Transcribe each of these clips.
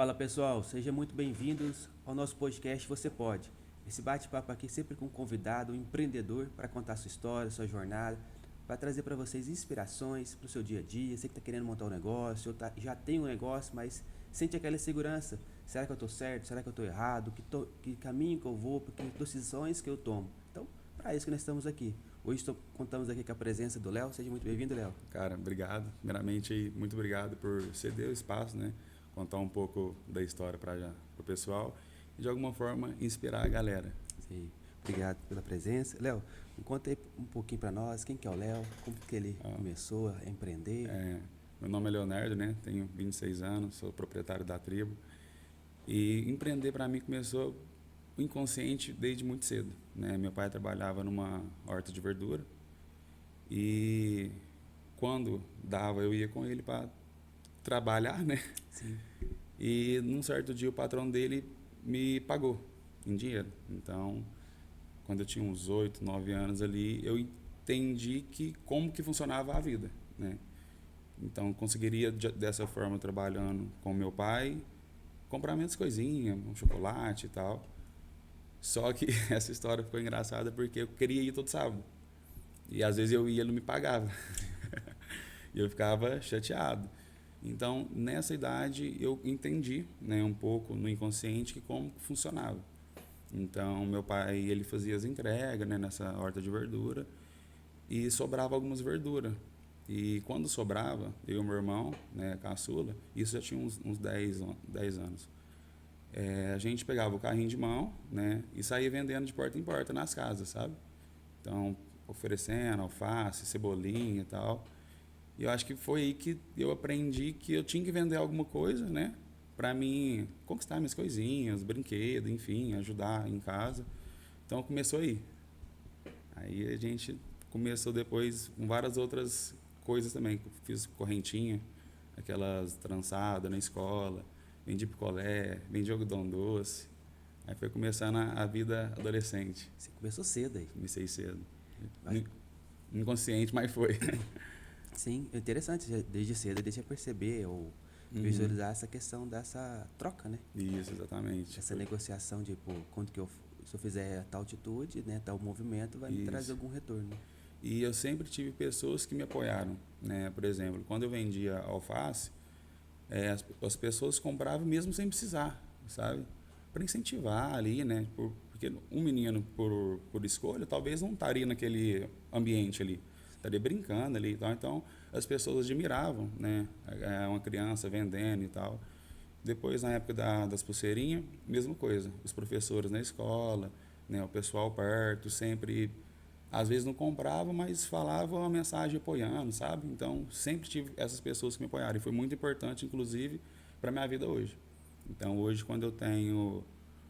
Fala pessoal, sejam muito bem-vindos ao nosso podcast Você Pode. Esse bate-papo aqui sempre com um convidado, um empreendedor, para contar sua história, sua jornada, para trazer para vocês inspirações para o seu dia a dia. Você que está querendo montar um negócio, ou já tem um negócio, mas sente aquela insegurança. Será que eu estou certo? Será que eu estou errado? Que caminho que eu vou? Que decisões que eu tomo? Então, para isso que nós estamos aqui. Hoje contamos aqui com a presença do Léo. Seja muito bem-vindo, Léo. Cara, obrigado. Primeiramente, muito obrigado por ceder o espaço, né? Contar um pouco da história para o pessoal e, de alguma forma, inspirar a galera. Sim. Obrigado pela presença. Léo, conta aí um pouquinho para nós, quem que é o Léo, como que ele começou a empreender. Meu nome é Leonardo, né? Tenho 26 anos, sou proprietário da tribo. E empreender para mim começou inconsciente desde muito cedo, né? Meu pai trabalhava numa horta de verdura e quando dava eu ia com ele para trabalhar, né? Sim. E num certo dia o patrão dele me pagou em dinheiro. Então, quando eu tinha uns 8, 9 anos ali, eu entendi que como que funcionava a vida, né? Então, conseguiria dessa forma trabalhando com meu pai, comprar minhas coisinhas, um chocolate e tal. Só que essa história ficou engraçada porque eu queria ir todo sábado. E às vezes eu ia e ele não me pagava. E eu ficava chateado. Então, nessa idade, eu entendi, né, um pouco no inconsciente que como funcionava. Então, meu pai, ele fazia as entregas, né, nessa horta de verdura e sobrava algumas verduras. E quando sobrava, eu e meu irmão, né, caçula, isso já tinha uns 10 anos. A gente pegava o carrinho de mão, né, e saía vendendo de porta em porta nas casas, sabe? Então, oferecendo alface, cebolinha e tal. E eu acho que foi aí que eu aprendi que eu tinha que vender alguma coisa, né? Para mim conquistar minhas coisinhas, brinquedos, enfim, ajudar em casa. Então começou aí. Aí a gente começou depois com várias outras coisas também. Fiz correntinha, aquelas trançadas na escola, vendi picolé, vendi algodão doce. Aí foi começando a vida adolescente. Você começou cedo aí. Comecei cedo. Mas, Inconsciente, mas foi. sim, é interessante, desde cedo, deixa eu perceber ou visualizar essa questão dessa troca, né? Isso, exatamente. Essa negociação de, pô, quanto que se eu fizer tal atitude, né, tal movimento, vai me trazer algum retorno. E eu sempre tive pessoas que me apoiaram, né? Por exemplo, quando eu vendia alface, as pessoas compravam mesmo sem precisar, sabe? Para incentivar ali, né? Porque um menino, por escolha, talvez não estaria naquele ambiente ali, estaria brincando ali e tal. Então, as pessoas admiravam, né? Uma criança vendendo e tal. Depois, na época das pulseirinhas, mesma coisa. Os professores na escola, né? O pessoal perto, sempre às vezes não comprava, mas falava uma mensagem apoiando, sabe? Então, sempre tive essas pessoas que me apoiaram. E foi muito importante, inclusive, para a minha vida hoje. Então, hoje, quando eu tenho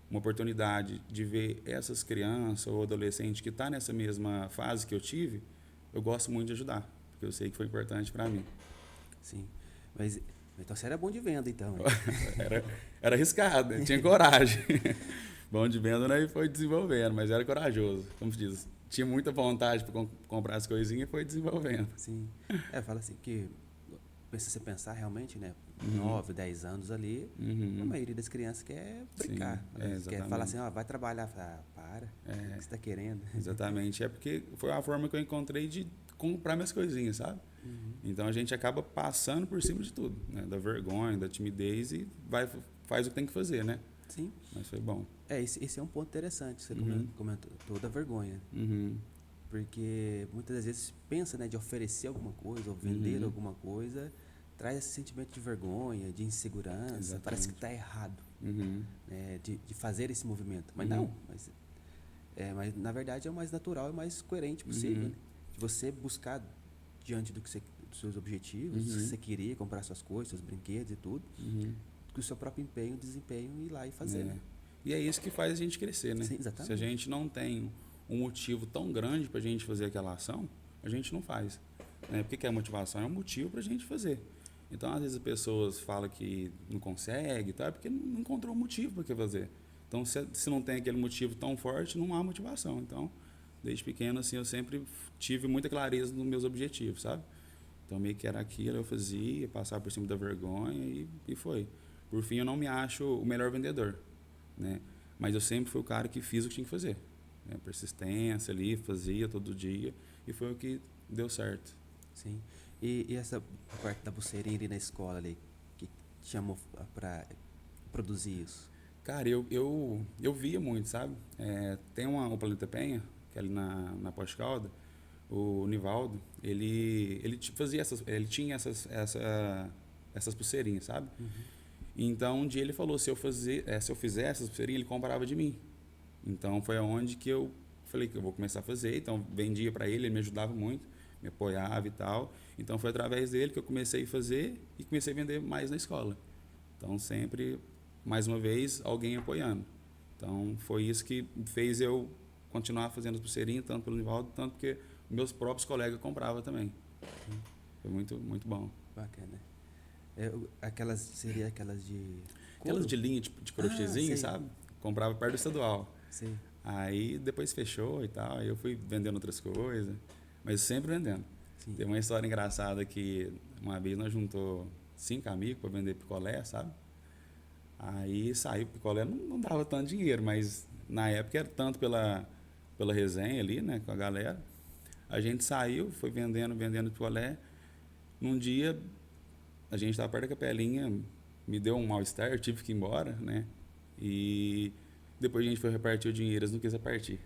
uma oportunidade de ver essas crianças ou adolescentes que estão nessa mesma fase que eu tive, eu gosto muito de ajudar, porque eu sei que foi importante para mim. Sim, mas então você era bom de venda, então. Era arriscado, né? Tinha coragem. Bom de venda, né? E foi desenvolvendo, mas era corajoso, como se diz. Tinha muita vontade para comprar as coisinhas e foi desenvolvendo. Sim. Fala assim que se você pensar realmente, né, 9, 10 anos ali, a maioria das crianças quer brincar. Sim, Né? Quer falar assim, exatamente. vai trabalhar. Para, o que você está querendo? Exatamente. É porque foi a forma que eu encontrei de comprar minhas coisinhas, sabe? Então a gente acaba passando por cima de tudo, né? Da vergonha, da timidez e faz o que tem que fazer, né? Sim. Mas foi bom. Esse é um ponto interessante, você comentou, toda a vergonha. Porque muitas das vezes pensa, né, de oferecer alguma coisa ou vender alguma coisa, traz esse sentimento de vergonha, de insegurança, Exatamente. parece que está errado, né, de fazer esse movimento. Mas não, mas na verdade é o mais natural e mais coerente possível. Né? De você buscar diante dos seus objetivos, se você queria comprar suas coisas, seus brinquedos e tudo, que o seu próprio desempenho ir lá e fazer. Né? E é isso que faz a gente crescer, né? Sim, exatamente. Se a gente não tem um motivo tão grande para a gente fazer aquela ação, a gente não faz. Né? Porque que a motivação é um motivo para a gente fazer. Então, às vezes, as pessoas falam que não consegue, tá? Porque não encontrou um motivo para que fazer. Então, se não tem aquele motivo tão forte, não há motivação. Então, desde pequeno, assim, eu sempre tive muita clareza nos meus objetivos, sabe? Então, meio que era aquilo, eu fazia, passava por cima da vergonha e foi. Por fim, eu não me acho o melhor vendedor, né? Mas eu sempre fui o cara que fiz o que tinha que fazer, né? Persistência ali, fazia todo dia e foi o que deu certo. Sim. E essa parte da pulseirinha ali na escola ali, que te chamou para produzir isso? Cara, eu via muito, sabe? Tem o Planeta Penha, que é ali na Pós-Calda, o Nivaldo, ele fazia ele tinha essas pulseirinhas, sabe? Uhum. Então um dia ele falou, se eu fizesse essas pulseirinhas, ele comprava de mim. Então foi aonde que eu falei que eu vou começar a fazer, então vendia para ele me ajudava muito, me apoiava e tal. Então foi através dele que eu comecei a fazer e comecei a vender mais na escola. Então sempre, mais uma vez, alguém apoiando. Então foi isso que fez eu continuar fazendo as pulseirinhas, tanto pelo Nivaldo, tanto porque meus próprios colegas compravam também. Foi muito, muito bom. Bacana. Seria aquelas de Aquelas couro? de linha de crochêzinho, sei. sabe? Comprava perto do estadual. Sei. Aí depois fechou e tal, aí eu fui vendendo outras coisas, mas sempre vendendo. Sim. Tem uma história engraçada que uma vez nós juntou 5 amigos para vender picolé, sabe? Aí saiu picolé, não dava tanto dinheiro, mas na época era tanto pela resenha ali, né, com a galera. A gente saiu, foi vendendo picolé. Num dia, a gente estava perto da capelinha, me deu um mal-estar, eu tive que ir embora, né? E depois a gente foi repartir o dinheiro, eles não quis repartir.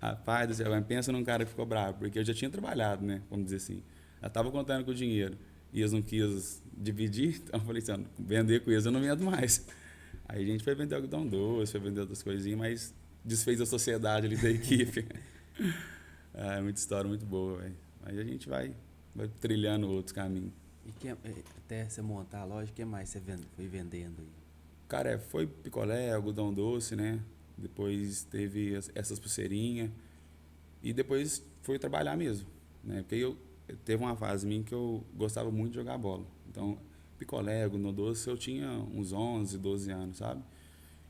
Rapaz do céu, mas pensa num cara que ficou bravo, porque eu já tinha trabalhado, né? Vamos dizer assim. Já estava contando com o dinheiro e eles não quis dividir, então eu falei assim, vender com eles eu não vendo mais. Aí a gente foi vender algodão doce, foi vender outras coisinhas, mas desfez a sociedade ali da equipe. Muita história muito boa, velho. Mas a gente vai trilhando outros caminhos. E até você montar a loja, o que mais você foi vendendo aí? Cara, foi picolé, algodão doce, né? Depois teve essas pulseirinhas. E depois fui trabalhar mesmo, né? Porque teve uma fase minha que eu gostava muito de jogar bola. Então, picolé, algodão doce, eu tinha uns 11, 12 anos, sabe?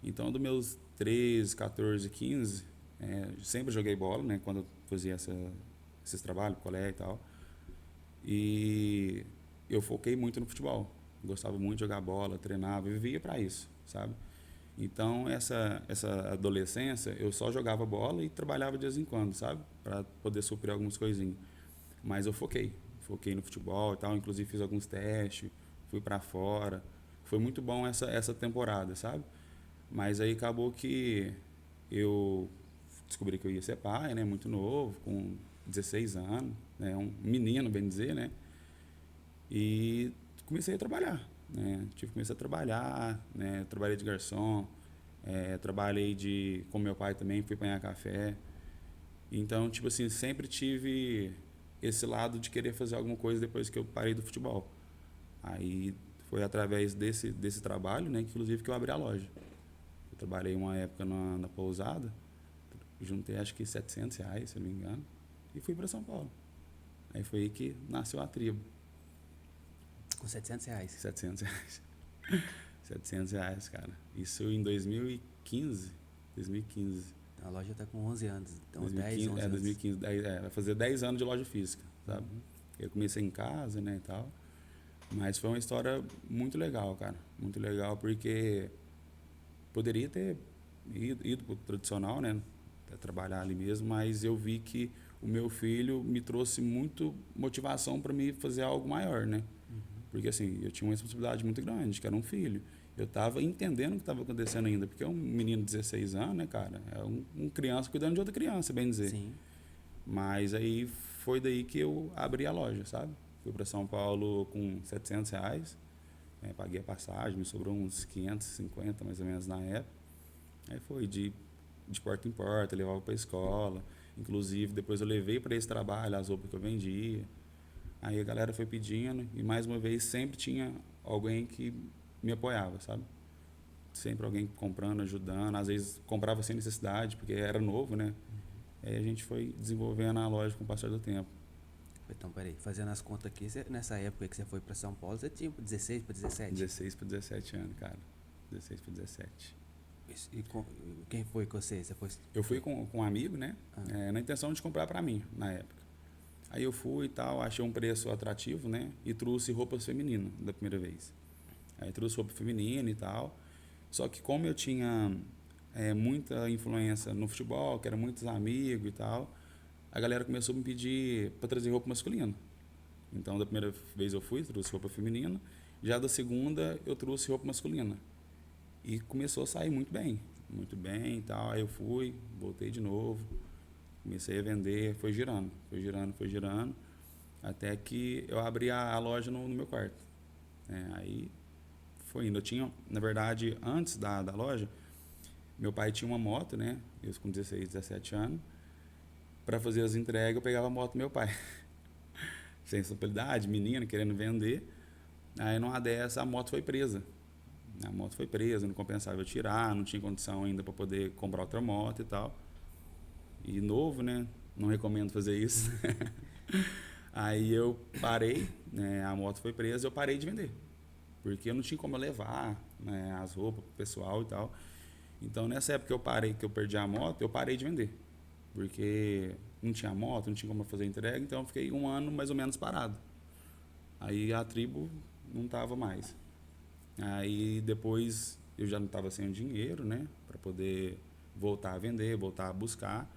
Então, dos meus 13, 14, 15, sempre joguei bola, né? Quando eu fazia esses trabalhos, picolé e tal. E eu foquei muito no futebol. Gostava muito de jogar bola, treinava, vivia para isso, sabe? Então, essa adolescência, eu só jogava bola e trabalhava de vez em quando, sabe? Para poder suprir algumas coisinhas. Mas eu foquei no futebol e tal, inclusive fiz alguns testes, fui para fora. Foi muito bom essa temporada, sabe? Mas aí acabou que eu descobri que eu ia ser pai, né? Muito novo, com 16 anos, né? Um menino, bem dizer, né? E comecei a trabalhar, né? Comecei a trabalhar, né? Trabalhei de garçom, trabalhei com meu pai também, fui apanhar café. Então, tipo assim, sempre tive esse lado de querer fazer alguma coisa depois que eu parei do futebol. Aí foi através desse trabalho, né? Inclusive que eu abri a loja. Eu trabalhei uma época na pousada, juntei acho que R$ 700, se eu não me engano, e fui para São Paulo. Aí foi aí que nasceu a tribo. Com R$ 700? R$ 700. R$ 700, cara. Isso em 2015. 2015. A loja está com 11 anos, então 2015, 10, 11 anos. 2015. Vai fazer 10 anos de loja física, sabe? Uhum. Eu comecei em casa, né, e tal. Mas foi uma história muito legal, cara. Muito legal, porque poderia ter ido pro tradicional, né? Trabalhar ali mesmo, mas eu vi que o meu filho me trouxe muito motivação para me fazer algo maior, né? Uhum. Porque assim, eu tinha uma responsabilidade muito grande, que era um filho. Eu estava entendendo o que estava acontecendo ainda, porque é um menino de 16 anos, né, cara? É um criança cuidando de outra criança, bem dizer. Sim. Mas aí foi daí que eu abri a loja, sabe? Fui para São Paulo com R$ 700, paguei a passagem, me sobrou uns 550 mais ou menos na época. Aí foi de porta em porta, levava para a escola. Inclusive, depois eu levei para esse trabalho as roupas que eu vendia. Aí a galera foi pedindo e mais uma vez sempre tinha alguém que me apoiava, sabe? Sempre alguém comprando, ajudando. Às vezes comprava sem necessidade, porque era novo, né? Aí a gente foi desenvolvendo a loja com o passar do tempo. Então, peraí, fazendo as contas aqui, nessa época que você foi para São Paulo, você tinha 16 para 17? 16 para 17 anos, cara. 16 para 17. E quem foi com você? Eu fui com um amigo, né? Na intenção de comprar para mim, na época. Aí eu fui e tal, achei um preço atrativo, né? E trouxe roupas femininas da primeira vez. Aí trouxe roupa feminina e tal. Só que como eu tinha muita influência no futebol, que eram muitos amigos e tal, a galera começou a me pedir para trazer roupa masculina. Então, da primeira vez eu fui, trouxe roupa feminina. Já da segunda, eu trouxe roupa masculina. E começou a sair muito bem e tal. Aí eu fui, voltei de novo, comecei a vender, foi girando, foi girando, até que eu abri a loja no meu quarto. Aí foi indo. Eu tinha, na verdade, antes da loja, meu pai tinha uma moto, né? Eu com 16, 17 anos. Para fazer as entregas, eu pegava a moto do meu pai. Sem responsabilidade, menino, querendo vender. Aí numa dessa, a moto foi presa. Não compensava eu tirar, não tinha condição ainda para poder comprar outra moto e tal. E novo, né? Não recomendo fazer isso. Aí eu parei, né? A moto foi presa, eu parei de vender. Porque eu não tinha como eu levar, né, as roupas pro pessoal e tal. Então nessa época que eu perdi a moto, eu parei de vender. Porque não tinha moto, não tinha como eu fazer entrega, então eu fiquei um ano mais ou menos parado. Aí a tribo não tava mais. Aí depois eu já não estava sem o dinheiro, né, para poder voltar a vender, voltar a buscar.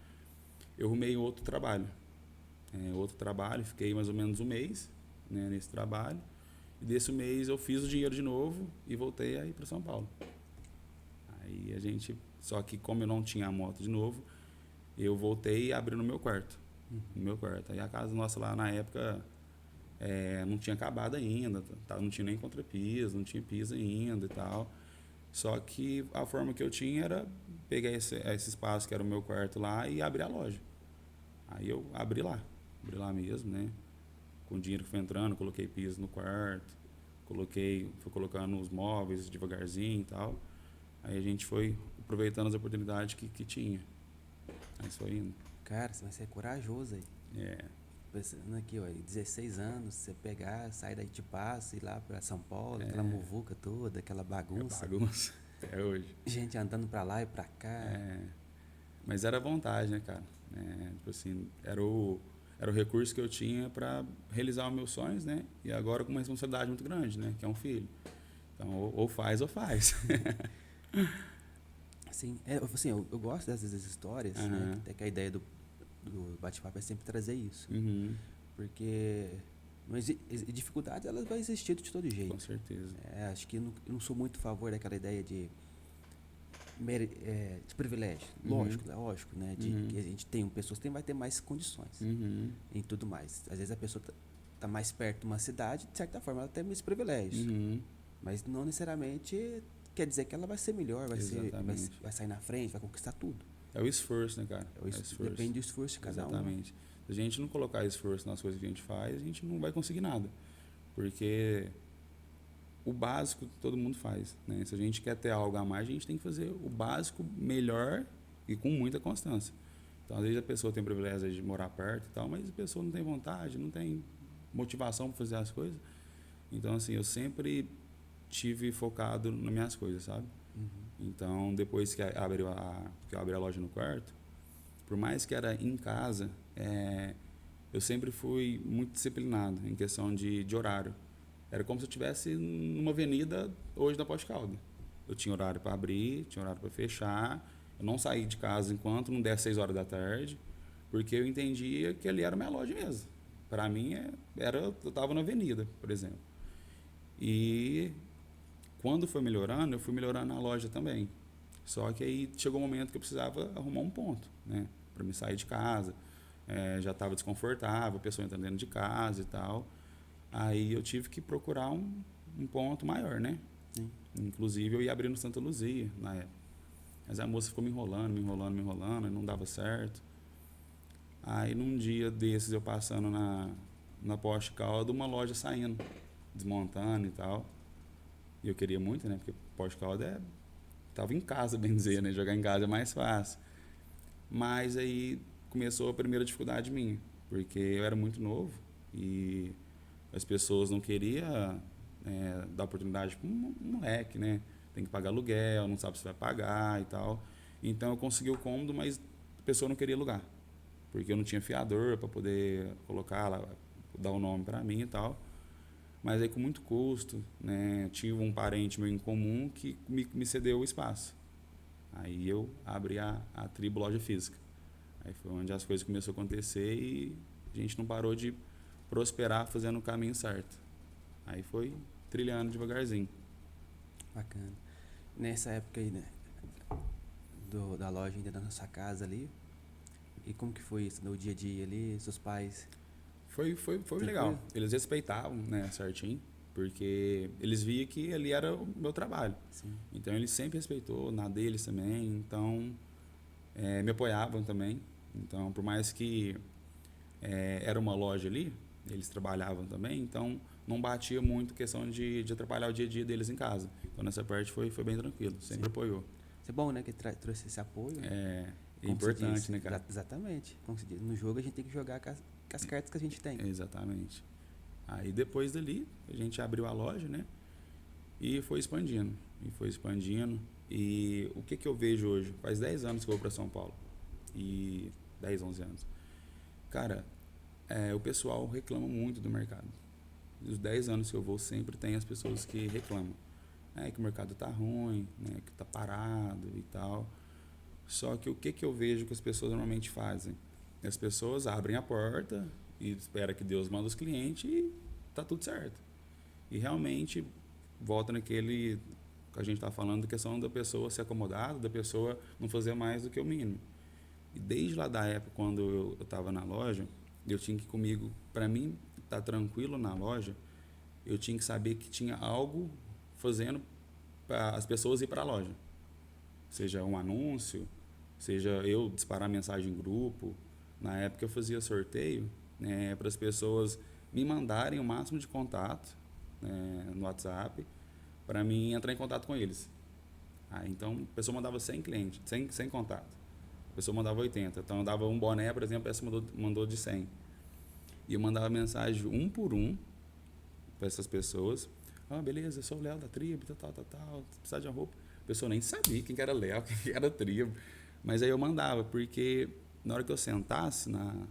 Eu arrumei outro trabalho, fiquei mais ou menos um mês, né, nesse trabalho. E desse mês eu fiz o dinheiro de novo e voltei a ir para São Paulo. Aí só que como eu não tinha a moto de novo, eu voltei e abri no meu quarto. No meu quarto. Aí a casa nossa lá na época não tinha acabado ainda, não tinha nem contrapiso, não tinha piso ainda e tal. Só que a forma que eu tinha era pegar esse espaço que era o meu quarto lá e abrir a loja. Aí eu abri lá mesmo, né? Com o dinheiro que foi entrando, coloquei piso no quarto, fui colocando os móveis devagarzinho e tal. Aí a gente foi aproveitando as oportunidades que tinha. Aí foi indo. Cara, você vai ser corajoso aí. Pensando aqui, ó, 16 anos, você pegar, sair daí de Passo, ir lá pra São Paulo, aquela muvuca toda, aquela bagunça. Bagunça, até hoje. Gente andando pra lá e pra cá. Mas era vontade, né, cara? Tipo assim, era o recurso que eu tinha para realizar os meus sonhos, né? E agora com uma responsabilidade muito grande, né? Que é um filho. Então, ou faz ou faz. Sim, assim, eu gosto dessas histórias, né? Até que a ideia do bate-papo é sempre trazer isso. Porque dificuldades elas vão existir de todo jeito. Com certeza. Acho que eu não sou muito a favor daquela ideia de privilégio. Lógico, né? Que a gente tem pessoas que vai ter mais condições em tudo mais. Às vezes a pessoa tá mais perto de uma cidade, de certa forma ela tem mais privilégios. Mas não necessariamente quer dizer que ela vai ser melhor, vai sair na frente, vai conquistar tudo. É o esforço, né, cara? Depende do esforço de cada um. Exatamente. Se a gente não colocar esforço nas coisas que a gente faz, a gente não vai conseguir nada. Porque o básico todo mundo faz, né? Se a gente quer ter algo a mais, a gente tem que fazer o básico melhor e com muita constância. Então, às vezes a pessoa tem o privilégio de morar perto e tal, mas a pessoa não tem vontade, não tem motivação para fazer as coisas. Então, assim, eu sempre tive focado nas minhas coisas, sabe? Então, depois que eu abri a loja no quarto, por mais que era em casa, eu sempre fui muito disciplinado em questão de horário. Era como se eu estivesse numa avenida hoje da Poste Caldas. Eu tinha horário para abrir, tinha horário para fechar. Eu não saí de casa enquanto não desse 6 horas da tarde, porque eu entendia que ali era a minha loja mesmo. Para mim, eu estava na avenida, por exemplo. E quando foi melhorando, eu fui melhorando na loja também. Só que aí chegou um momento que eu precisava arrumar um ponto, né? Para me sair de casa. Já estava desconfortável, a pessoa entrando dentro de casa e tal. Aí eu tive que procurar um ponto maior, né? Sim. Inclusive eu ia abrir no Santa Luzia na época. Mas a moça ficou me enrolando, e não dava certo. Aí num dia desses eu passando na Poste Caldas, uma loja saindo, desmontando e tal. E eu queria muito, né? Porque Poste Caldas tava em casa, bem dizer, né? Jogar em casa é mais fácil. Mas aí começou a primeira dificuldade minha, porque eu era muito novo e as pessoas não queriam dar oportunidade para um moleque, né? Tem que pagar aluguel, não sabe se vai pagar e tal. Então eu consegui o cômodo, mas a pessoa não queria alugar, porque eu não tinha fiador para poder colocar lá, dar o nome para mim e tal. Mas aí com muito custo, né? Tive um parente meu em comum que me cedeu o espaço. Aí eu abri a Tribo Loja Física. Aí foi onde as coisas começaram a acontecer e a gente não parou de prosperar fazendo o caminho certo. Aí foi trilhando devagarzinho. Bacana. Nessa época aí, né, da loja ainda na nossa casa ali, e como que foi isso no dia a dia ali, seus pais? Foi Tranquilo? legal. Eles respeitavam, né, certinho, porque eles viam que ali era o meu trabalho. Sim. Então ele sempre respeitou, na deles também. Então me apoiavam também. Então por mais que era uma loja ali, eles trabalhavam também. Então não batia muito questão de atrapalhar o dia a dia deles em casa. Então nessa parte foi bem tranquilo. Sempre Sim. apoiou. Isso é bom, né, que trouxe esse apoio, né? É Como se importante, diz, né, cara? Exatamente. Como se diz, no jogo a gente tem que jogar com as cartas que a gente tem. Exatamente. Aí depois dali, a gente abriu a loja, né? E foi expandindo. E o que eu vejo hoje? Faz 10 anos que eu vou para São Paulo. E 10, 11 anos. Cara, o pessoal reclama muito do mercado. Dos 10 anos que eu vou, sempre tem as pessoas que reclamam. Que o mercado tá ruim, né? Que tá parado e tal. Só que o que eu vejo que as pessoas normalmente fazem? As pessoas abrem a porta e espera que Deus manda os clientes e tá tudo certo. E realmente volta naquele que a gente está falando, da questão da pessoa se acomodar, da pessoa não fazer mais do que o mínimo. E desde lá da época, quando eu estava na loja, eu tinha que comigo, para mim estar tranquilo na loja, eu tinha que saber que tinha algo fazendo para as pessoas ir para a loja. Seja um anúncio, seja eu disparar mensagem em grupo. Na época eu fazia sorteio, né, para as pessoas me mandarem o máximo de contato, né, no WhatsApp, para mim entrar em contato com eles. Então a pessoa mandava 100 clientes, 100 contato. A pessoa mandava 80. Então eu dava um boné, por exemplo, essa mandou de 100. E eu mandava mensagem um por um para essas pessoas. Beleza, eu sou o Léo da tribo, tal, precisar de uma roupa. A pessoa nem sabia quem era Léo, quem era tribo. Mas aí eu mandava, porque na hora que eu sentasse na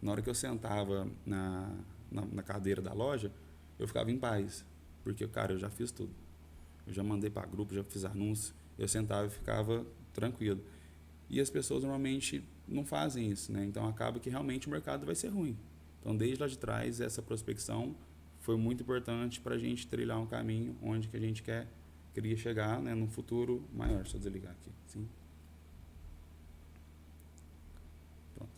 hora que eu sentava na cadeira da loja, eu ficava em paz. Porque, cara, eu já fiz tudo. Eu já mandei para grupo, já fiz anúncio. Eu sentava e ficava tranquilo. E as pessoas normalmente não fazem isso, né? Então acaba que realmente o mercado vai ser ruim. Então, desde lá de trás, essa prospecção foi muito importante para a gente trilhar um caminho onde que a gente queria chegar, né, num futuro maior. Deixa eu desligar aqui. Sim. Pronto.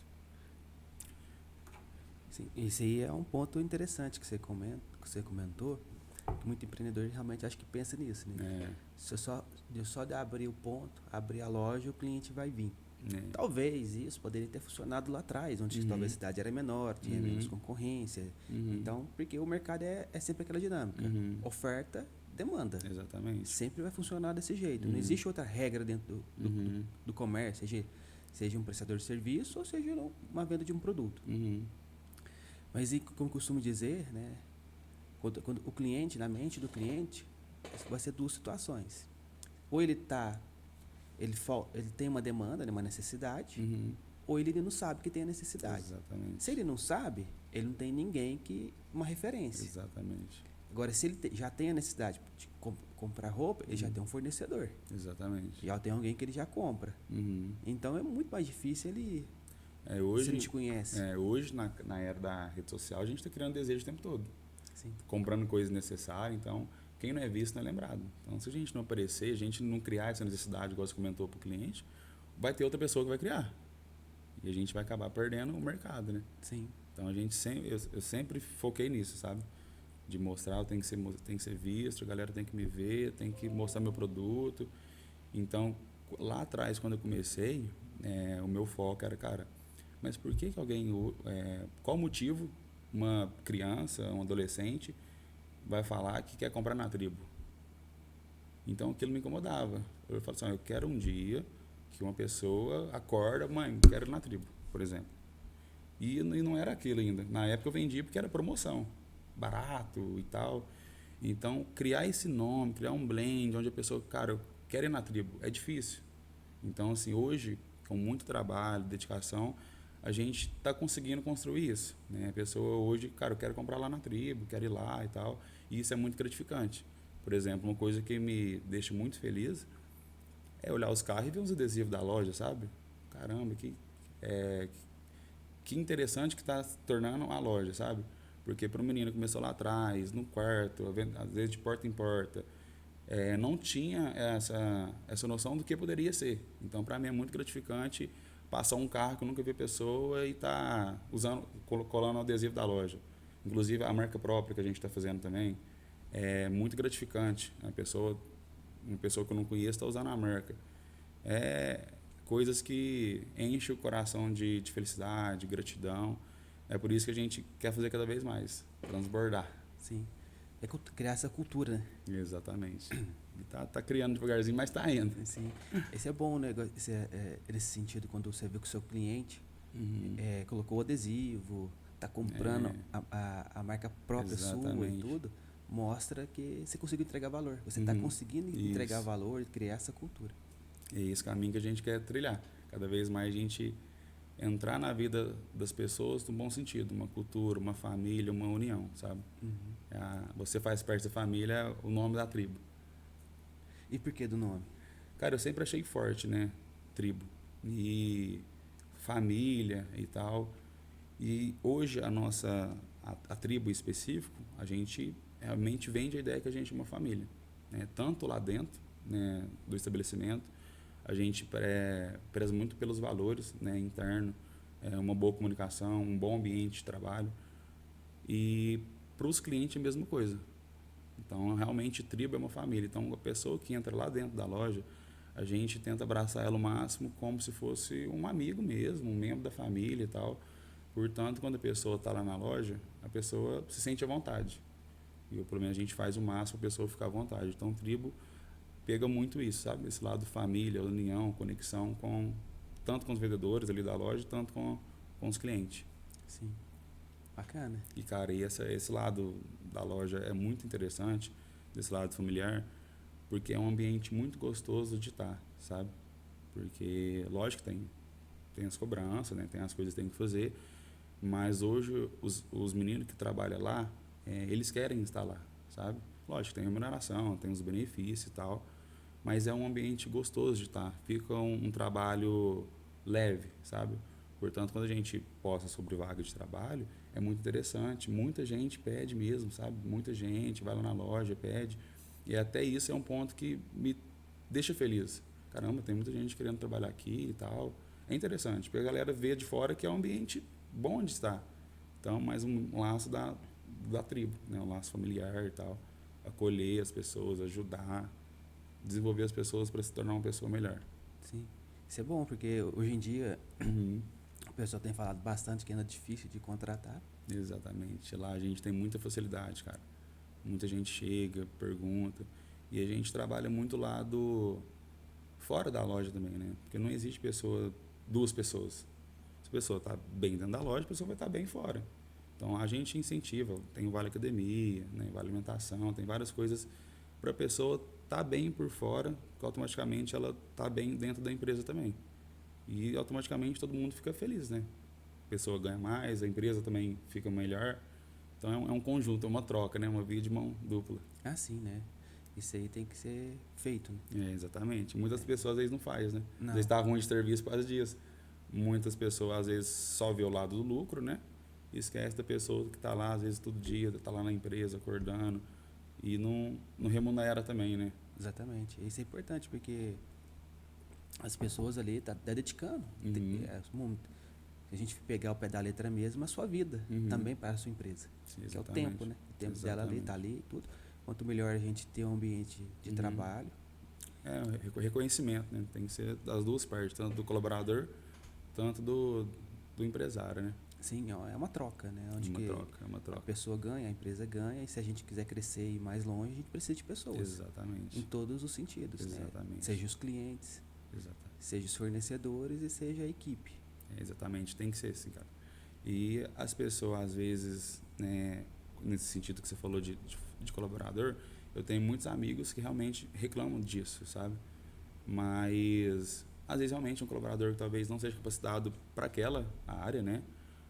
Sim, isso aí é um ponto interessante que você comentou, que muito empreendedor realmente acho que pensa nisso, né? Se eu só de abrir o ponto, abrir a loja, o cliente vai vir. Talvez isso poderia ter funcionado lá atrás, onde talvez a cidade era menor, tinha menos concorrência. Então, porque o mercado é sempre aquela dinâmica. Oferta, demanda. Exatamente. Sempre vai funcionar desse jeito. Não existe outra regra dentro do comércio, seja um prestador de serviço ou seja uma venda de um produto. Mas, como eu costumo dizer, né, quando o cliente, na mente do cliente, vai ser duas situações. Ou ele tem uma demanda, uma necessidade, ou ele não sabe que tem a necessidade. Exatamente. Se ele não sabe, ele não tem ninguém uma referência. Exatamente. Agora, se ele já tem a necessidade de comprar roupa, ele já tem um fornecedor. Exatamente. Já tem alguém que ele já compra. Então, é muito mais difícil ele... Hoje, se ele te conhece. Hoje, na era da rede social, a gente está criando desejo o tempo todo. Sim. Comprando coisas necessárias, então quem não é visto não é lembrado. Então, se a gente não aparecer, a gente não criar essa necessidade, igual você comentou para o cliente, vai ter outra pessoa que vai criar. E a gente vai acabar perdendo o mercado, né? Sim. Então, eu sempre foquei nisso, sabe? De mostrar, tem que ser visto, a galera tem que me ver, tem que mostrar meu produto. Então, lá atrás, quando eu comecei, o meu foco era, cara, mas por que alguém... qual motivo uma criança, um adolescente vai falar que quer comprar na tribo? Então aquilo me incomodava. Eu falava assim, eu quero um dia que uma pessoa acorda, mãe, quero ir na tribo, por exemplo. E não era aquilo ainda. Na época eu vendia porque era promoção, barato e tal. Então criar esse nome, criar um blend onde a pessoa, cara, eu quero ir na tribo, é difícil. Então assim, hoje, com muito trabalho, dedicação, a gente está conseguindo construir isso, né? A pessoa hoje, cara, eu quero comprar lá na tribo, quero ir lá e tal, e isso é muito gratificante. Por exemplo, uma coisa que me deixa muito feliz é olhar os carros e ver os adesivos da loja, sabe? Caramba, que interessante que está se tornando a loja, sabe? Porque para o menino que começou lá atrás, no quarto, às vezes de porta em porta, não tinha essa noção do que poderia ser. Então, para mim é muito gratificante passar um carro que eu nunca vi pessoa e tá colando o adesivo da loja. Inclusive a marca própria que a gente está fazendo também é muito gratificante. Uma pessoa que eu não conheço está usando a marca. É coisas que enchem o coração de felicidade, de gratidão. É por isso que a gente quer fazer cada vez mais, transbordar. Sim. É criar essa cultura, né? Exatamente. E tá criando devagarzinho, mas tá indo. Sim. Esse é bom, né? Nesse sentido, quando você vê que o seu cliente colocou o adesivo, tá comprando a marca própria sua e tudo, mostra que você conseguiu entregar valor. Você está conseguindo entregar valor e criar essa cultura. É esse caminho que a gente quer trilhar. Cada vez mais a gente entrar na vida das pessoas no bom sentido, uma cultura, uma família, uma união, sabe? Você faz parte da família, é o nome da tribo. E por que do nome? Cara, eu sempre achei forte, né? Tribo. E família e tal. E hoje a tribo em específico, a gente realmente vende a ideia que a gente é uma família, né? Tanto lá dentro, né, do estabelecimento, a gente preza muito pelos valores, né, internos, uma boa comunicação, um bom ambiente de trabalho. E para os clientes a mesma coisa. Então, realmente, tribo é uma família. Então, a pessoa que entra lá dentro da loja, a gente tenta abraçar ela o máximo como se fosse um amigo mesmo, um membro da família e tal. Portanto, quando a pessoa está lá na loja, a pessoa se sente à vontade. E pelo menos a gente faz o máximo para a pessoa ficar à vontade. Então, tribo pega muito isso, sabe? Esse lado família, união, conexão tanto com os vendedores ali da loja, tanto com os clientes. Sim. Bacana. E, cara, esse lado da loja é muito interessante, desse lado familiar, porque é um ambiente muito gostoso de estar, sabe? Porque, lógico que tem as cobranças, né? Tem as coisas que tem que fazer, mas hoje os meninos que trabalham lá, eles querem estar lá, sabe? Lógico, tem remuneração, tem os benefícios e tal, mas é um ambiente gostoso de estar. Fica um trabalho leve, sabe? Portanto, quando a gente posta sobre vaga de trabalho, é muito interessante. Muita gente pede mesmo, sabe? Muita gente vai lá na loja, pede. E até isso é um ponto que me deixa feliz. Caramba, tem muita gente querendo trabalhar aqui e tal. É interessante, porque a galera vê de fora que é um ambiente bom de estar. Então, mais um laço da tribo, né? Um laço familiar e tal. Acolher as pessoas, ajudar, desenvolver as pessoas para se tornar uma pessoa melhor. Sim. Isso é bom, porque hoje em dia o pessoal tem falado bastante que ainda é difícil de contratar. Exatamente. Lá a gente tem muita facilidade, cara. Muita gente chega, pergunta. E a gente trabalha muito lá fora da loja também, né? Porque não existe duas pessoas. Se a pessoa está bem dentro da loja, a pessoa vai estar bem fora. Então a gente incentiva, tem o Vale Academia, né, Vale Alimentação, tem várias coisas para a pessoa estar bem por fora, que automaticamente ela está bem dentro da empresa também. E automaticamente todo mundo fica feliz, né? A pessoa ganha mais, a empresa também fica melhor. Então é um conjunto, é uma troca, né? Uma via de mão dupla. Ah, sim, né? Isso aí tem que ser feito, né? Exatamente. Muitas pessoas às vezes não fazem, né? Não. Às vezes está ruim de serviço por causa disso. Muitas pessoas às vezes só vê o lado do lucro, né? E esquece da pessoa que está lá às vezes todo dia, está lá na empresa acordando e não remunera também, né? Exatamente. Isso é importante porque as pessoas ali estão dedicando. Se a gente pegar o pé da letra mesmo, a sua vida também para a sua empresa. Sim, que é o tempo, né? O tempo dela ali, está ali e tudo. Quanto melhor a gente ter um ambiente de trabalho. Reconhecimento, né? Tem que ser das duas partes, tanto do colaborador, tanto do empresário, né? Sim, é uma troca, né? Onde É uma troca. A pessoa ganha, a empresa ganha, e se a gente quiser crescer e ir mais longe, a gente precisa de pessoas. Exatamente. Em todos os sentidos, Exatamente. né? Seja os clientes, seja os fornecedores e seja a equipe. Exatamente, tem que ser assim, cara. E as pessoas, às vezes, né, nesse sentido que você falou de colaborador, eu tenho muitos amigos que realmente reclamam disso, sabe? Mas às vezes realmente um colaborador que talvez não seja capacitado para aquela área, né?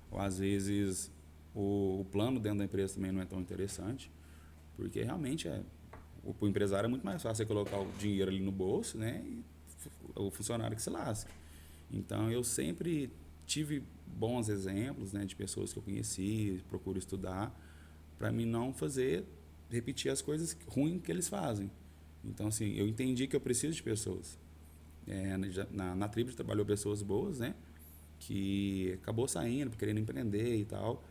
Ou às vezes o plano dentro da empresa também não é tão interessante, porque realmente o empresário é muito mais fácil você colocar o dinheiro ali no bolso, né? E o funcionário que se lasca. Então eu sempre tive bons exemplos, né, de pessoas que eu conheci, procuro estudar, para mim não repetir as coisas ruins que eles fazem. Então, assim, eu entendi que eu preciso de pessoas. Na tribo trabalhou pessoas boas, né, que acabou saindo, querendo empreender e tal,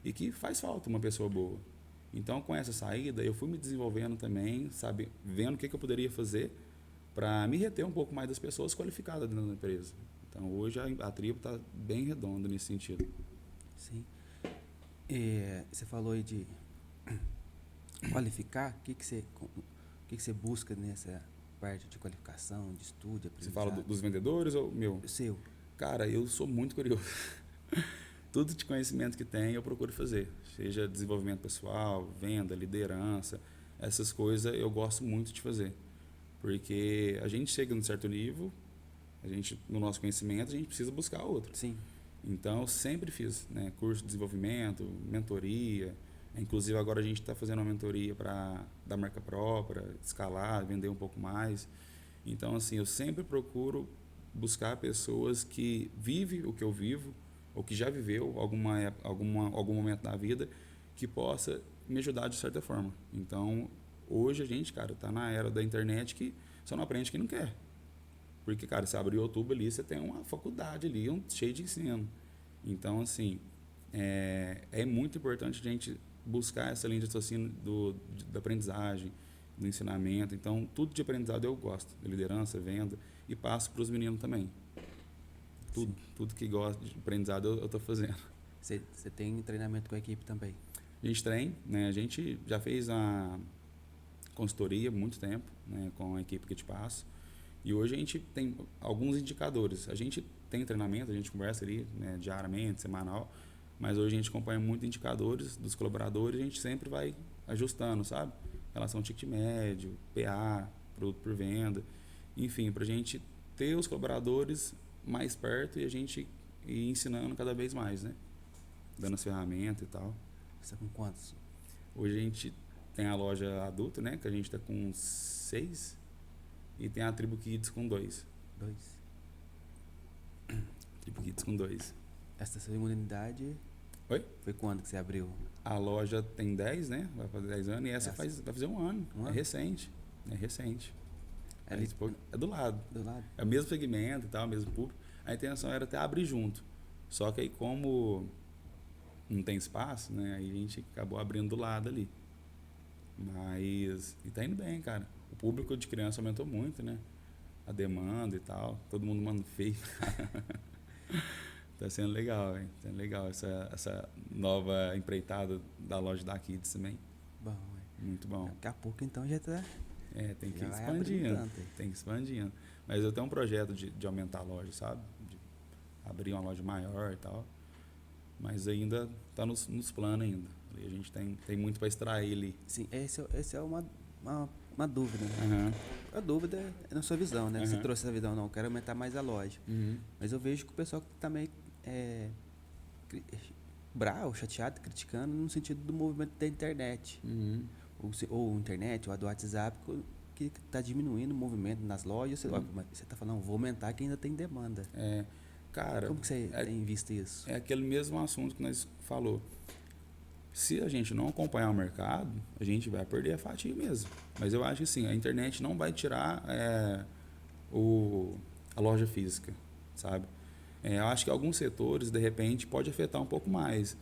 e que faz falta uma pessoa boa. Então, com essa saída, eu fui me desenvolvendo também, sabe, vendo o que eu poderia fazer para me reter um pouco mais das pessoas qualificadas dentro da empresa. Então, hoje a tribo está bem redonda nesse sentido. Sim. Você falou aí de qualificar. O que você busca nessa parte de qualificação, de estudo, de Você fala aprendizado? dos vendedores ou meu? Seu. Cara, eu sou muito curioso. Tudo de conhecimento que tem eu procuro fazer. Seja desenvolvimento pessoal, venda, liderança, essas coisas eu gosto muito de fazer. Porque a gente chega num certo nível, no nosso conhecimento, a gente precisa buscar outro. Sim. Então, eu sempre fiz, né, curso de desenvolvimento, mentoria. Inclusive, agora a gente está fazendo uma mentoria da marca própria, escalar, vender um pouco mais. Então, assim, eu sempre procuro buscar pessoas que vivem o que eu vivo, ou que já viveu algum momento da vida, que possa me ajudar de certa forma. Então, hoje a gente, cara, está na era da internet que só não aprende quem não quer. Porque, cara, você abre o YouTube ali, você tem uma faculdade ali, cheio de ensino. Então, assim, é muito importante a gente buscar essa linha de raciocínio da aprendizagem, do ensinamento. Então, tudo de aprendizado eu gosto, de liderança, venda, e passo para os meninos também. Tudo que gosta de aprendizado eu estou fazendo. Você tem treinamento com a equipe também? A gente treina, né? A gente já fez a consultoria há muito tempo, né, com a equipe que eu te passo. E hoje a gente tem alguns indicadores. A gente tem treinamento, a gente conversa ali, né, diariamente, semanal, mas hoje a gente acompanha muito indicadores dos colaboradores e a gente sempre vai ajustando, sabe? Em relação ao ticket médio, PA, produto por venda, enfim, para a gente ter os colaboradores mais perto e a gente ir ensinando cada vez mais, né? Dando as ferramentas e tal. Você está com quantos? Hoje a gente tem a loja adulta, né? Que a gente está com 6 e tem a Tribo Kids com 2. 2. Tribo Kids com 2. Essa segunda unidade... Oi? Foi quando que você abriu? A loja tem 10, né? Vai fazer 10 anos e essa vai fazer um ano. Um ano? É recente. É recente. Ali, É do lado. do lado? É o mesmo segmento e tal, o mesmo público. A intenção era até abrir junto. Só que aí como não tem espaço, né? Aí a gente acabou abrindo do lado ali. Mas... E tá indo bem, cara. O público de criança aumentou muito, né? A demanda e tal. Todo mundo manda feio. Tá sendo legal, hein? Tá sendo legal essa nova empreitada da loja da Kids também. Bom, Muito bom. daqui a pouco então já tá... Tem que ir já vai expandindo. abrindo tanto. Tem que ir expandindo. Mas eu tenho um projeto de aumentar a loja, sabe? De abrir uma loja maior e tal. Mas ainda tá nos planos ainda. E a gente tem muito para extrair ali. Sim, esse é uma dúvida, né? Uhum. A dúvida é na sua visão, né? Você Uhum. trouxe essa visão, não, quero aumentar mais a loja. Uhum. Mas eu vejo que o pessoal tá meio bravo, chateado, criticando no sentido do movimento da internet. Uhum. Ou internet, ou a do WhatsApp, que está diminuindo o movimento nas lojas. Mas você está falando, vou aumentar que ainda tem demanda. Cara, Como que você tem visto isso? é aquele mesmo assunto que nós falou. Se a gente não acompanhar o mercado, a gente vai perder a fatia mesmo. Mas eu acho que assim, a internet não vai tirar a loja física, sabe? Eu acho que alguns setores, de repente, pode afetar um pouco mais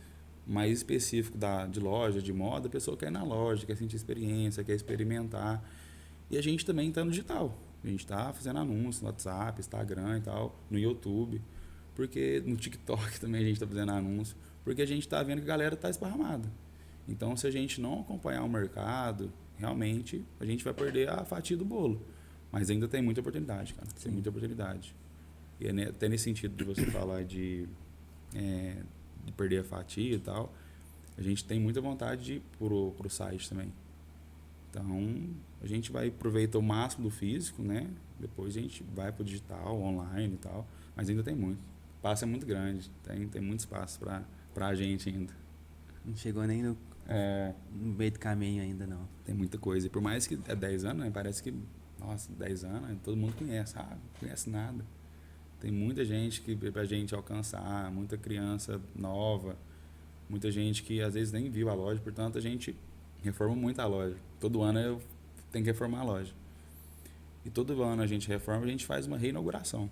específico de loja, de moda, a pessoa quer ir na loja, quer sentir experiência, quer experimentar. E a gente também está no digital. A gente está fazendo anúncios no WhatsApp, Instagram e tal, no YouTube. Porque no TikTok também a gente está fazendo anúncio. Porque a gente está vendo que a galera está esparramada. Então, se a gente não acompanhar o mercado, realmente a gente vai perder a fatia do bolo. Mas ainda tem muita oportunidade, cara. Tem muita oportunidade. E até nesse sentido de você falar de perder a fatia e tal, a gente tem muita vontade de ir pro site também. Então, A gente vai aproveitar o máximo do físico, né? Depois a gente vai para o digital, online e tal. Mas ainda tem muito. O espaço é muito grande. Tem muito espaço para a gente ainda. Não chegou nem no meio do caminho ainda, não. Tem muita coisa. E por mais que é 10 anos, né? Parece que, nossa, 10 anos, todo mundo conhece. Ah, não conhece nada. Tem muita gente que pra gente alcançar, muita criança nova, muita gente que às vezes nem viu a loja, portanto a gente reforma muito a loja. Todo ano eu tenho que reformar a loja. E todo ano a gente reforma, a gente faz uma reinauguração.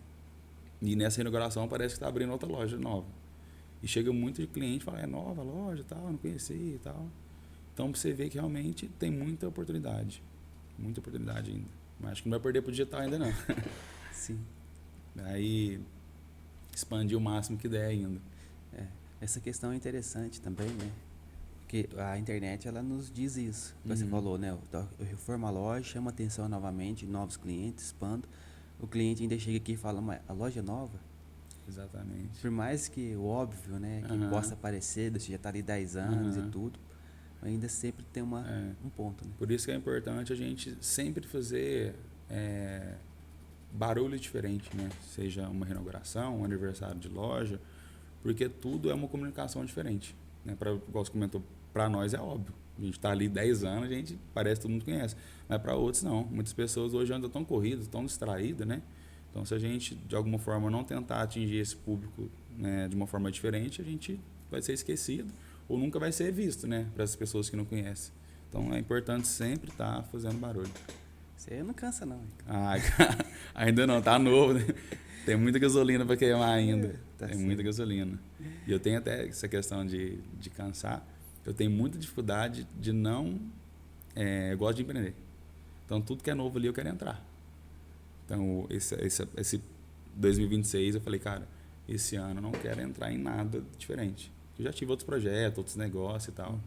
E nessa reinauguração parece que está abrindo outra loja nova. E chega muito cliente e fala, é nova a loja, tal, não conheci e tal. Então você vê que realmente tem muita oportunidade. Muita oportunidade ainda. Mas acho que não vai perder pro digital ainda não. Sim. Aí expandir o máximo que der ainda. Essa questão é interessante também, né? Porque a internet, ela nos diz isso. Como você falou, né? Eu reformo a loja, chamo a atenção novamente, novos clientes, expando. O cliente ainda chega aqui e fala, mas a loja é nova? Exatamente. Por mais que o óbvio, né? Que possa parecer, você já está ali 10 anos e tudo, ainda sempre tem um ponto, né? Por isso que é importante a gente sempre fazer barulho diferente, né? Seja uma reinauguração, um aniversário de loja, porque tudo é uma comunicação diferente, né? Igual você comentou, para nós é óbvio. A gente está ali 10 anos, a gente parece que todo mundo conhece. Mas para outros não. Muitas pessoas hoje andam tão corridas, tão distraídas, né? Então se a gente, de alguma forma, não tentar atingir esse público, né, de uma forma diferente, a gente vai ser esquecido ou nunca vai ser visto, né? Para as pessoas que não conhecem. Então é importante sempre estar fazendo barulho. Você não cansa, não. Ah, ainda não, tá novo, né? Tem muita gasolina para queimar ainda. Tem muita gasolina. E eu tenho até essa questão de cansar. Eu tenho muita dificuldade de não... eu gosto de empreender. Então, tudo que é novo ali, eu quero entrar. Então, esse 2026, eu falei, cara, esse ano eu não quero entrar em nada diferente. Eu já tive outros projetos, outros negócios e tal.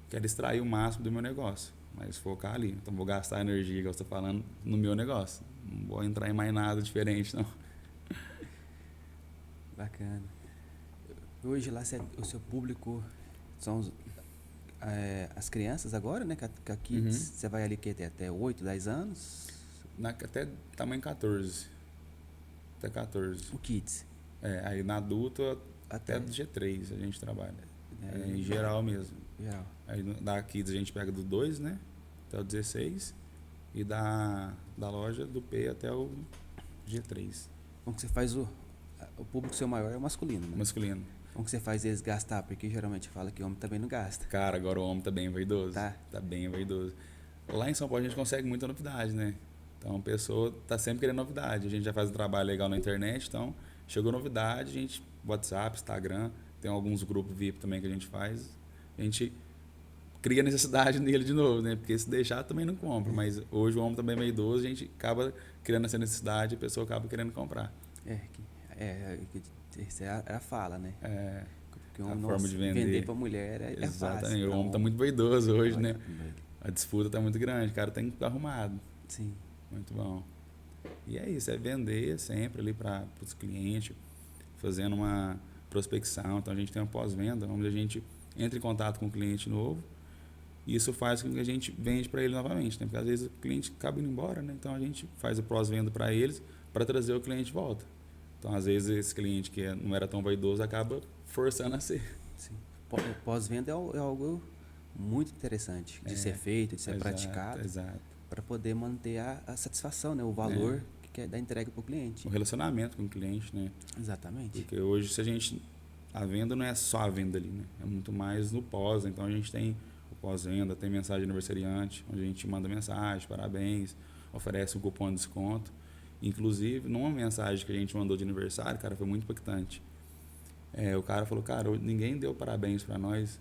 Quero extrair o máximo do meu negócio. Mas focar ali. Então, vou gastar energia, igual você está falando, no meu negócio. Não vou entrar em mais nada diferente, não. Bacana. Hoje lá o seu público são as crianças agora, né? Com a Kids, você vai ali que tem até 8, 10 anos? Até tamanho 14. Até 14. O Kids? Aí na adulta até do G3 a gente trabalha. Em geral mesmo. Geral. Aí da Kids a gente pega do 2, né? Até o 16. E da loja do P até o G3. Como que você faz o público seu maior é o masculino, né? Masculino. Como que você faz eles gastar? Porque geralmente fala que homem também não gasta. Cara, agora o homem tá bem vaidoso. Tá bem vaidoso. Lá em São Paulo a gente consegue muita novidade, né? Então a pessoa tá sempre querendo novidade. A gente já faz um trabalho legal na internet, então chegou novidade, a gente, WhatsApp, Instagram, tem alguns grupos VIP também que a gente faz. A gente cria necessidade nele de novo, né? Porque se deixar também não compra. Mas hoje o homem também é meio idoso, a gente acaba criando essa necessidade e a pessoa acaba querendo comprar. Isso é a fala, né? Porque a forma de vender para mulher é exatamente. fácil. O homem tá muito vaidoso hoje, né? A disputa tá muito grande, o cara tem que estar arrumado. Sim. Muito bom. E é isso, é vender sempre ali para os clientes, fazendo uma prospecção. Então a gente tem uma pós-venda, onde a gente entra em contato com o cliente novo e isso faz com que a gente vende para ele novamente, né? Porque às vezes o cliente acaba indo embora, né? Então a gente faz a pós-venda para eles para trazer o cliente de volta. Então às vezes esse cliente que não era tão vaidoso acaba forçando a ser. Sim. Pós-venda é algo muito interessante de ser feito, de ser praticado. Exato. Para poder manter a satisfação, né? O valor que é da entrega para o cliente. O relacionamento com o cliente, né? Exatamente. Porque hoje, a venda não é só a venda ali, né? É muito mais no pós. Então, a gente tem o pós-venda, tem mensagem aniversariante, onde a gente manda mensagem, parabéns, oferece um cupom de desconto. Inclusive, numa mensagem que a gente mandou de aniversário, cara, foi muito impactante. O cara falou, cara, ninguém deu parabéns para nós.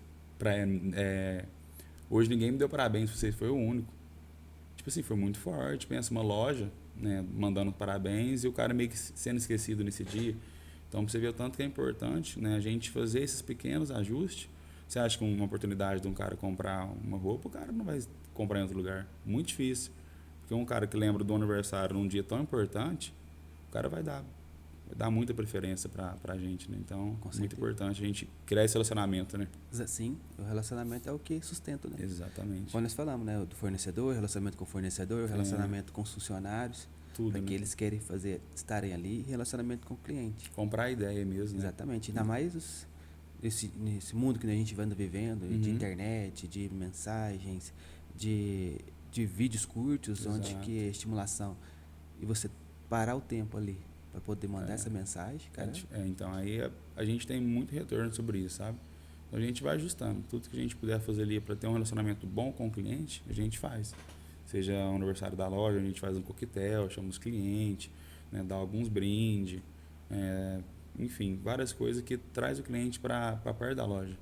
Hoje ninguém me deu parabéns, você foi o único. Tipo assim, foi muito forte. Pensa, uma loja, né, mandando parabéns e o cara meio que sendo esquecido nesse dia. Então, você vê o tanto que é importante, né, a gente fazer esses pequenos ajustes. Você acha que uma oportunidade de um cara comprar uma roupa, o cara não vai comprar em outro lugar. Muito difícil. Porque um cara que lembra do aniversário num dia tão importante, o cara vai dar dá muita preferência para a gente, né? Então, Com muito certeza. importante a gente criar esse relacionamento, né? Sim, o relacionamento é o que sustenta, né? Exatamente. Quando nós falamos, né, do fornecedor, relacionamento com o fornecedor, relacionamento com os funcionários, Tudo, para que né? eles querem estarem ali, e relacionamento com o cliente. Comprar a ideia mesmo, né? Exatamente. Ainda mais nesse mundo que a gente anda vivendo, de Uhum. internet, de mensagens, de vídeos curtos, onde Exato. que é estimulação. E você parar o tempo ali para poder mandar É. essa mensagem, cara. Então aí a gente tem muito retorno sobre isso, sabe? Então a gente vai ajustando. Tudo que a gente puder fazer ali para ter um relacionamento bom com o cliente, a gente faz. Seja o aniversário da loja, a gente faz um coquetel, chama os clientes, né, dá alguns brindes, enfim, várias coisas que traz o cliente para perto da loja.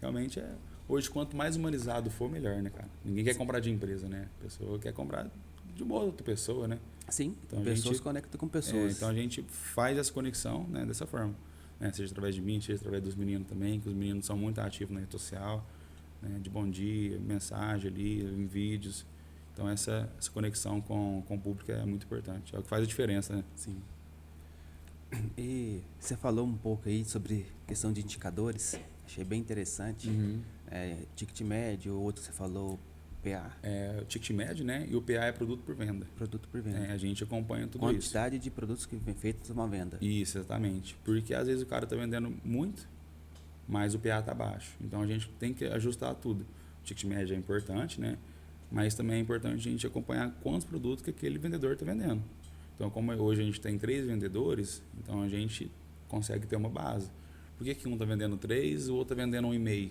Realmente hoje, quanto mais humanizado for, melhor, né, cara? Ninguém quer comprar de empresa, né? A pessoa quer comprar de boa outra pessoa, né? Sim, Então, pessoas conectam com pessoas. então a gente faz essa conexão, né, dessa forma, né? Seja através de mim, seja através dos meninos também, que os meninos são muito ativos na rede social, né, de bom dia, mensagem ali, em vídeos. Então essa conexão com o público é muito importante, é o que faz a diferença, né? Sim. E você falou um pouco aí sobre questão de indicadores, achei bem interessante. Ticket médio, o outro você falou PA, O ticket médio, né? E o PA é produto por venda. produto por venda. A gente acompanha tudo Quantidade de produtos que vem feitos numa venda. isso. Exatamente. Porque às vezes o cara está vendendo muito, mas o PA está baixo. Então a gente tem que ajustar tudo. O ticket médio é importante, né? Mas também é importante a gente acompanhar quantos produtos que aquele vendedor está vendendo. Então, como hoje a gente tem 3 vendedores, então a gente consegue ter uma base. Por que um está vendendo 3 e o outro está vendendo 1,5,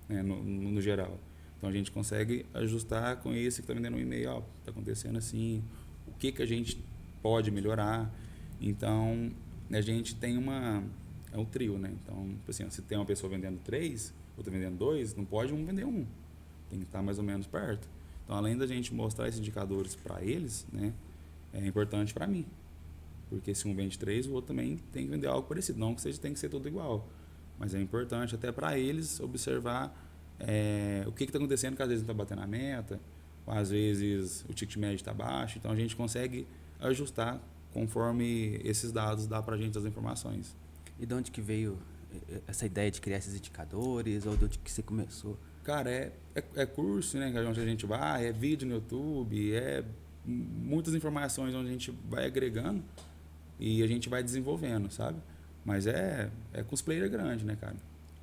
né, no geral? Então a gente consegue ajustar com esse que está vendendo 1,5, ó, está acontecendo assim, o que a gente pode melhorar. Então a gente tem é um trio, né? Então, assim, se tem uma pessoa vendendo 3, outra vendendo 2, não pode um vender 1. Tem que estar mais ou menos perto. Então, além da gente mostrar esses indicadores para eles, né, é importante para mim. Porque se um vende 3, o outro também tem que vender algo parecido. Não que seja, tem que ser tudo igual. Mas é importante até para eles observar o que está acontecendo, que às vezes não está batendo a meta, ou às vezes o ticket médio está baixo. Então, a gente consegue ajustar conforme esses dados dá para a gente as informações. E de onde que veio essa ideia de criar esses indicadores, ou de onde que você começou? Cara, é curso, né, onde a gente vai, é vídeo no YouTube, é muitas informações onde a gente vai agregando e a gente vai desenvolvendo, sabe? Mas é com os players grandes, né, cara?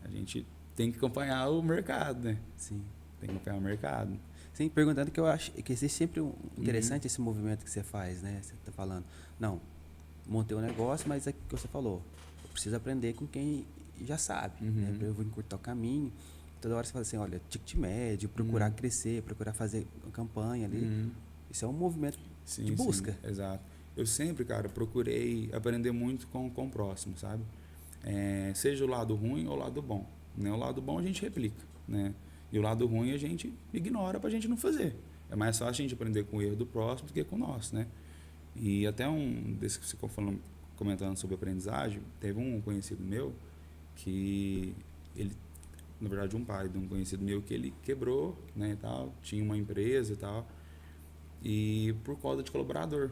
A gente tem que acompanhar o mercado, né? Sim. Tem que acompanhar o mercado. Sim, perguntando que eu acho que existe sempre um interessante esse movimento que você faz, né? Você está falando, não, montei um negócio, mas é o que você falou, eu preciso aprender com quem já sabe, né? Eu vou encurtar o caminho. Toda hora você fala assim, olha, ticket médio, procurar crescer, procurar fazer campanha ali. Isso é um movimento de busca. Sim, exato. Eu sempre, cara, procurei aprender muito com o próximo, sabe? Seja o lado ruim ou o lado bom. Né? O lado bom a gente replica, né? E o lado ruim a gente ignora pra gente não fazer. É mais fácil a gente aprender com o erro do próximo do que com o nosso, né? E até desse que você comentando sobre aprendizagem, teve um conhecido meu que ele, na verdade, um pai de um conhecido meu que ele quebrou, né, e tal, tinha uma empresa e tal, e por causa de colaborador.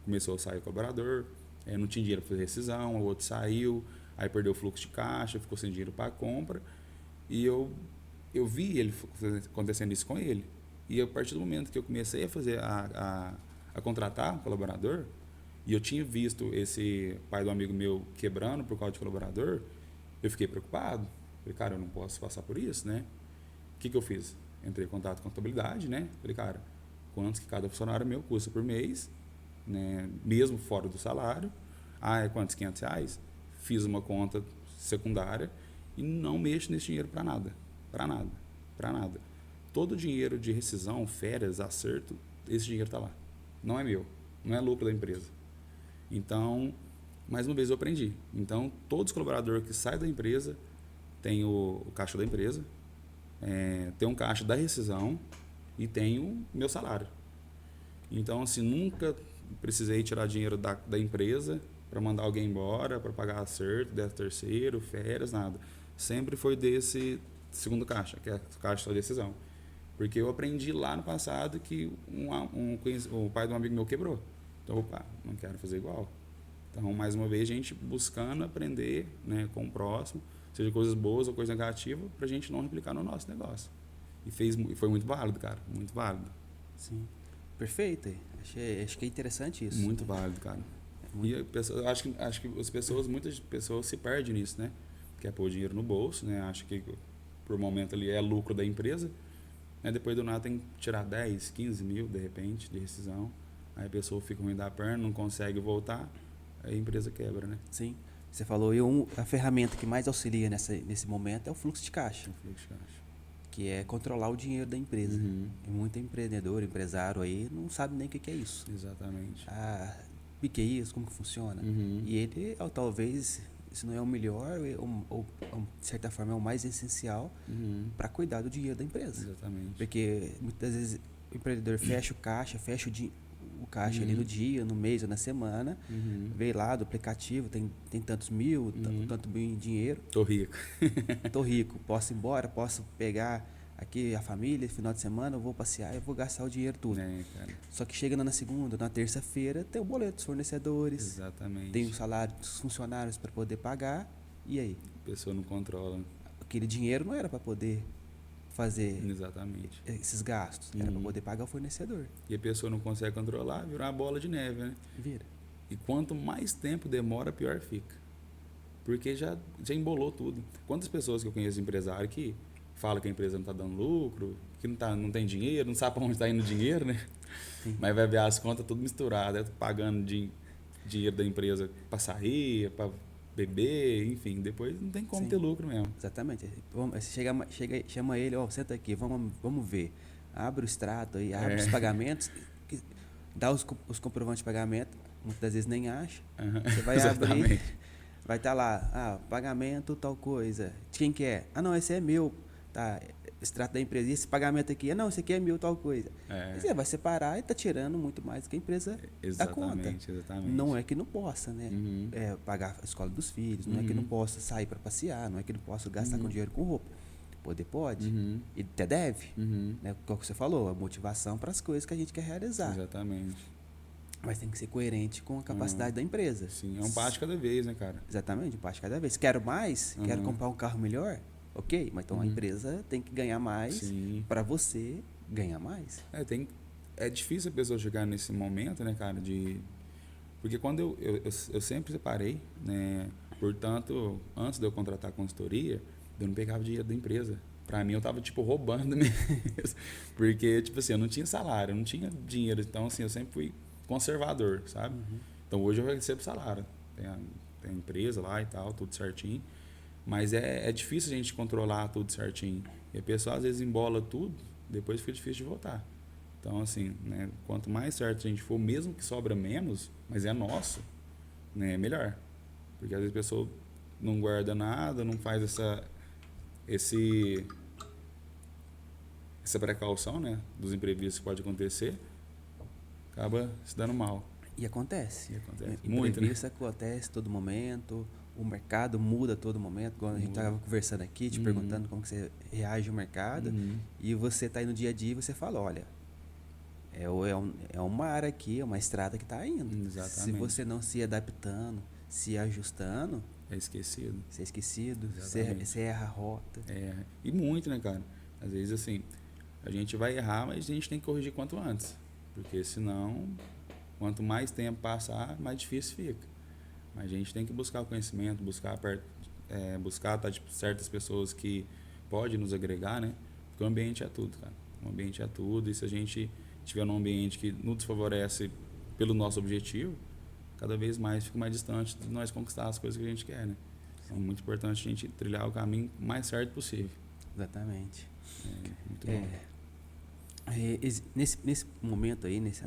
Começou a sair colaborador, não tinha dinheiro para fazer rescisão, o outro saiu, aí perdeu o fluxo de caixa, ficou sem dinheiro para a compra, e eu vi ele acontecendo isso com ele. E a partir do momento que eu comecei a fazer a contratar um colaborador, e eu tinha visto esse pai do amigo meu quebrando por causa de colaborador, eu fiquei preocupado. Falei, cara, eu não posso passar por isso, né? O que eu fiz? Entrei em contato com a contabilidade, né? Falei, cara, quantos que cada funcionário meu custa por mês, né? Mesmo fora do salário. É quantos? R$500? Fiz uma conta secundária e não mexo nesse dinheiro para nada. Para nada. Para nada. Todo o dinheiro de rescisão, férias, acerto, esse dinheiro está lá. Não é meu. Não é lucro da empresa. Então, mais uma vez eu aprendi. Então, todos os colaboradores que saem da empresa têm o caixa da empresa, tem um caixa da rescisão e tem o meu salário. Então, assim, nunca precisei tirar dinheiro da empresa para mandar alguém embora, para pagar acerto, 13º, férias, nada. Sempre foi desse segundo caixa, que é o caixa da decisão. Porque eu aprendi lá no passado que o pai de um amigo meu quebrou. Então, opa, não quero fazer igual. Então, mais uma vez, a gente buscando aprender, né, com o próximo, seja coisas boas ou coisa negativa, para a gente não replicar no nosso negócio. E foi muito válido, cara, muito válido. Sim. Perfeito. Acho que é interessante isso. Muito válido, cara. E a pessoa, eu acho que muitas pessoas se perdem nisso, né? Quer pôr dinheiro no bolso, né? Acha que por momento ali é lucro da empresa, né? Depois do nada tem que tirar 10, 15 mil, de repente, de rescisão. Aí a pessoa fica ruim da perna, não consegue voltar, aí a empresa quebra, né? Sim. Você falou, a ferramenta que mais auxilia nesse momento é o fluxo de caixa, O fluxo de caixa. que é controlar o dinheiro da empresa. Uhum. E muito empreendedor, empresário aí, não sabe nem o que é isso. Exatamente. O que é isso, como que funciona. Uhum. E ele, talvez, se não é o melhor, ou de certa forma é o mais essencial Uhum. para cuidar do dinheiro da empresa. Exatamente. Porque muitas vezes o empreendedor fecha o caixa, o caixa ali no dia, no mês ou na semana, Uhum. vê lá do aplicativo, tem tantos mil, tanto mil em dinheiro, Tô rico. tô rico, posso ir embora, posso pegar aqui a família, final de semana, eu vou passear, eu vou gastar o dinheiro tudo. Né, cara? Só que chega na segunda, na terça-feira, tem o boleto dos fornecedores, Exatamente. tem o salário dos funcionários para poder pagar, e aí? A pessoa não controla. Aquele dinheiro não era para poder fazer Exatamente. esses gastos, era para poder pagar o fornecedor. E a pessoa não consegue controlar, vira uma bola de neve, né? Vira. E quanto mais tempo demora, pior fica. Porque já embolou tudo. Quantas pessoas que eu conheço empresário que falam que a empresa não está dando lucro, que não tem dinheiro, não sabe para onde está indo o dinheiro, né? Sim. Mas vai ver as contas tudo misturado, pagando dinheiro da empresa para sair, para beber, enfim, depois não tem como Sim. ter lucro mesmo. Exatamente. Você chama ele, senta aqui, vamos ver. Abre o extrato aí, abre os pagamentos, dá os comprovantes de pagamento, muitas vezes nem acha. Uhum. Você vai Exatamente. abrir, vai estar lá, pagamento tal coisa. De quem que é? Não, esse é meu. Tá, extrato da empresa. E esse pagamento aqui? Não, esse aqui é meu tal coisa. Você vai separar e está tirando muito mais do que a empresa dá conta. Exatamente. Não é que não possa, né? Uhum. Pagar a escola dos filhos, não é que não possa sair para passear, não é que não possa gastar com dinheiro com roupa. Poder pode, Uhum. e até deve, Uhum. né? Como você falou, a motivação para as coisas que a gente quer realizar. Exatamente. Mas tem que ser coerente com a capacidade da empresa. Sim, é um passo de cada vez, né, cara? Exatamente, um passo de cada vez. Quero mais, quero comprar um carro melhor, ok, mas então a empresa tem que ganhar mais para você ganhar mais. É difícil a pessoa chegar nesse momento, né, cara, porque quando eu sempre separei, né, portanto, antes de eu contratar a consultoria, eu não pegava dinheiro da empresa. Pra mim, eu tava, tipo, roubando mesmo. Porque, tipo assim, eu não tinha salário, eu não tinha dinheiro. Então, assim, eu sempre fui conservador, sabe? Então, hoje eu recebo salário. Tem a empresa lá e tal, tudo certinho. Mas é difícil a gente controlar tudo certinho. E a pessoa, às vezes, embola tudo, depois fica difícil de voltar. Então, assim, né, quanto mais certo a gente for, mesmo que sobra menos, mas é nosso, né, é melhor. Porque, às vezes, a pessoa não guarda nada, não faz essa precaução, né, dos imprevistos que pode acontecer, acaba se dando mal. E acontece. Muito, né? Imprevisto acontece todo momento, o mercado muda a todo momento. Quando a gente estava conversando aqui, te perguntando como que você reage ao mercado, e você está aí no dia a dia e você fala, olha, é um mar aqui, é uma estrada que está indo. Exatamente. Se você não se adaptando, se ajustando, é esquecido. Você é esquecido, você erra a rota. E muito, né, cara? Às vezes, assim, a gente vai errar, mas a gente tem que corrigir quanto antes. Porque senão, quanto mais tempo passar, mais difícil fica. Mas a gente tem que buscar o conhecimento, buscar estar de certas pessoas que podem nos agregar, né? Porque o ambiente é tudo, cara. O ambiente é tudo. E se a gente estiver num ambiente que nos desfavorece pelo nosso objetivo, cada vez mais fica mais distante de nós conquistar as coisas que a gente quer, né? Então é muito importante a gente trilhar o caminho mais certo possível. Exatamente. Muito bom. Nesse momento aí, nesse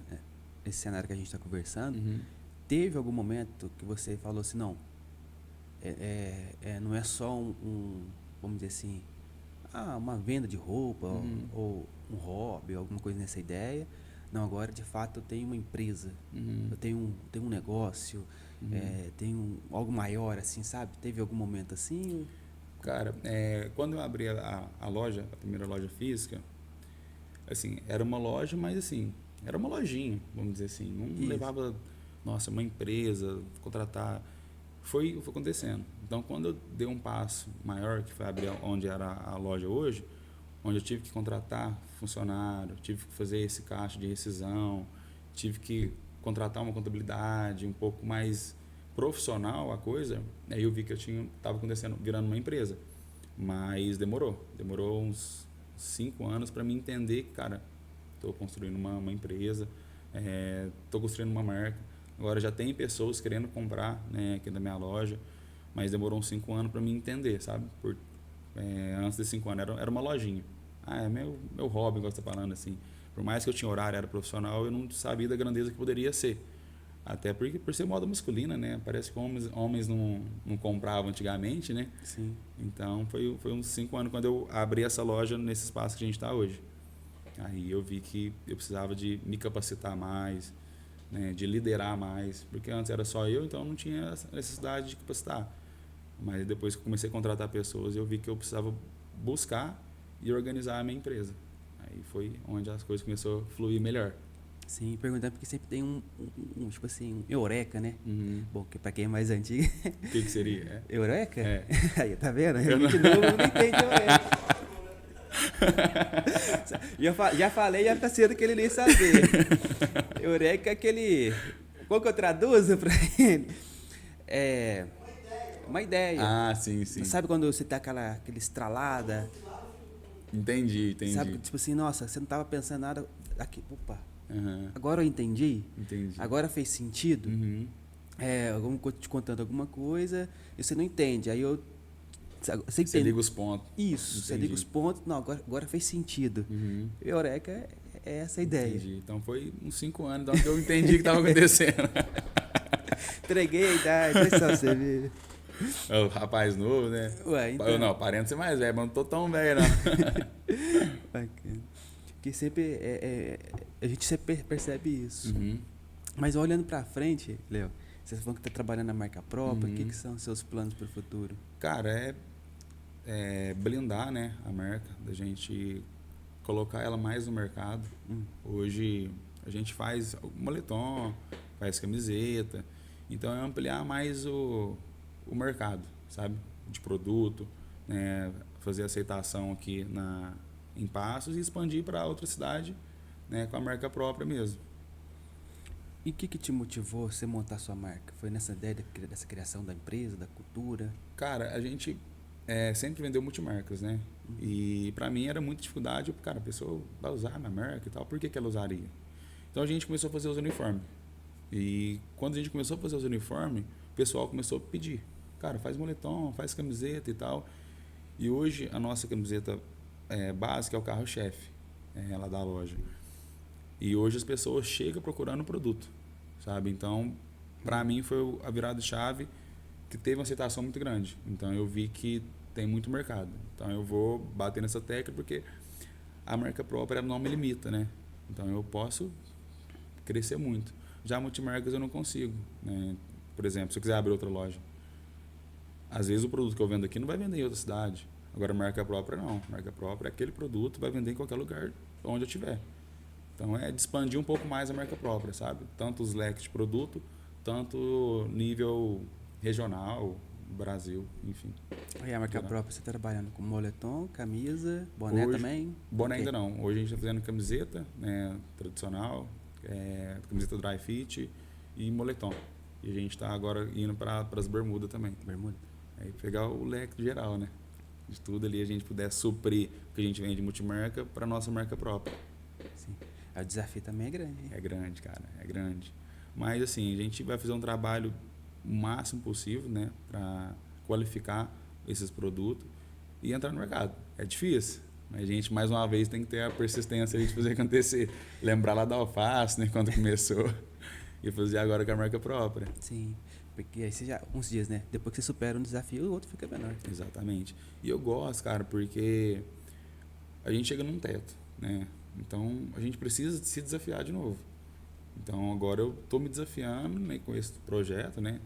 cenário que a gente está conversando, teve algum momento que você falou assim, não, não é só vamos dizer assim, uma venda de roupa ou um hobby, alguma coisa nessa ideia. Não, agora de fato eu tenho uma empresa, eu tenho um negócio, tenho algo maior, assim, sabe? Teve algum momento assim? Cara, quando eu abri a loja, a primeira loja física, assim, era uma loja, mas assim, era uma lojinha, vamos dizer assim. Não levava nossa, uma empresa, contratar. Foi acontecendo. Então, quando eu dei um passo maior, que foi abrir onde era a loja hoje, onde eu tive que contratar funcionário, tive que fazer esse caixa de rescisão, tive que contratar uma contabilidade um pouco mais profissional a coisa, aí eu vi que eu estava acontecendo, virando uma empresa. Mas demorou uns 5 anos para mim entender que, cara, estou construindo uma empresa, estou construindo uma marca. Agora já tem pessoas querendo comprar, né, aqui da minha loja, mas demorou uns 5 anos para mim entender, sabe? Antes de 5 anos era uma lojinha. É meu hobby, igual você tá falando assim. Por mais que eu tinha horário, era profissional, eu não sabia da grandeza que poderia ser. Até porque por ser moda masculina, né? Parece que homens não compravam antigamente, né? Sim. Então foi uns 5 anos quando eu abri essa loja nesse espaço que a gente está hoje. Aí eu vi que eu precisava de me capacitar mais, né? De liderar mais, porque antes era só eu, então não tinha essa necessidade de capacitar. Mas depois que eu comecei a contratar pessoas, eu vi que eu precisava buscar e organizar a minha empresa. Aí foi onde as coisas começaram a fluir melhor. Sim, perguntando porque sempre tem tipo assim, um eureka, né? Uhum. Bom, que pra quem é mais antigo. O que seria? Eureka? É. Aí, tá vendo? Eu Gente novo não entende eureka. Já falei, já tá sendo que ele nem saber. Eureka é aquele... Qual que eu traduzo pra ele? É... Uma ideia. Ah, sim. Sabe quando você tá aquela estralada? Entendi. Sabe, tipo assim, nossa, você não tava pensando nada... Aqui, opa... Uhum. Agora eu entendi. Entendi. Agora fez sentido. Uhum. Eu te contando alguma coisa e você não entende. Aí eu... Você liga os pontos. Isso, Entendi. você liga os pontos. Não, agora fez sentido. Uhum. Eureka é essa a ideia. Entendi. Então foi uns 5 anos então, que eu entendi o que estava acontecendo. Entreguei a idade, olha só você ver. O rapaz novo, né? Ué, então... Eu não, aparento ser mais velho, mas não tô tão velho, não. Bacana. Porque sempre a gente sempre percebe isso. Uhum. Mas olhando pra frente, Léo, você falou que tá trabalhando na marca própria, o Uhum. que são os seus planos para o futuro? Cara, blindar, né, a marca, da gente colocar ela mais no mercado. Hoje a gente faz moletom, faz camiseta, então é ampliar mais o mercado, sabe, de produto, né, fazer aceitação aqui em Passos e expandir para outra cidade, né, com a marca própria mesmo. E o que te motivou você montar sua marca? Foi nessa ideia dessa criação da empresa, da cultura? Cara, a gente sempre vendeu multimarcas, né? E pra mim era muita dificuldade. Cara, a pessoa vai usar a minha marca e tal, por que ela usaria? Então a gente começou a fazer os uniformes. E quando a gente começou a fazer os uniformes, o pessoal começou a pedir. Cara, faz moletom, faz camiseta e tal. E hoje a nossa camiseta básica é o carro-chefe, ela da loja. E hoje as pessoas chegam procurando o produto, sabe? Então, pra mim foi a virada de chave que teve uma aceitação muito grande. Então eu vi que tem muito mercado. Então eu vou bater nessa tecla porque a marca própria não me limita, né? Então eu posso crescer muito. Já multimarcas eu não consigo, né? Por exemplo, se eu quiser abrir outra loja, às vezes o produto que eu vendo aqui não vai vender em outra cidade. Agora marca própria não. Marca própria é aquele produto, vai vender em qualquer lugar onde eu estiver. Então é de expandir um pouco mais a marca própria, sabe? Tanto os leques de produto, tanto nível regional, Brasil, enfim. E a marca própria, você tá trabalhando com moletom, camisa, boné hoje, também? Boné ainda não. Hoje a gente está fazendo camiseta, né, tradicional, camiseta dry fit e moletom. E a gente está agora indo para as bermudas também. Bermuda? Aí pegar o leque geral, né? De tudo ali a gente puder suprir o que a gente vende de multimarca para nossa marca própria. Sim. O desafio também é grande. Hein? É grande, cara, é grande. Mas assim, a gente vai fazer um trabalho o máximo possível, né, para qualificar esses produtos e entrar no mercado. É difícil, mas a gente mais uma vez tem que ter a persistência de fazer acontecer. Lembrar lá da alface, né, quando começou, e fazer agora com a marca própria. Sim, porque aí você já, uns dias, né, depois que você supera um desafio, o outro fica menor. Exatamente. E eu gosto, cara, porque a gente chega num teto, né, então a gente precisa se desafiar de novo. Então agora eu estou me desafiando, né, com esse projeto, né,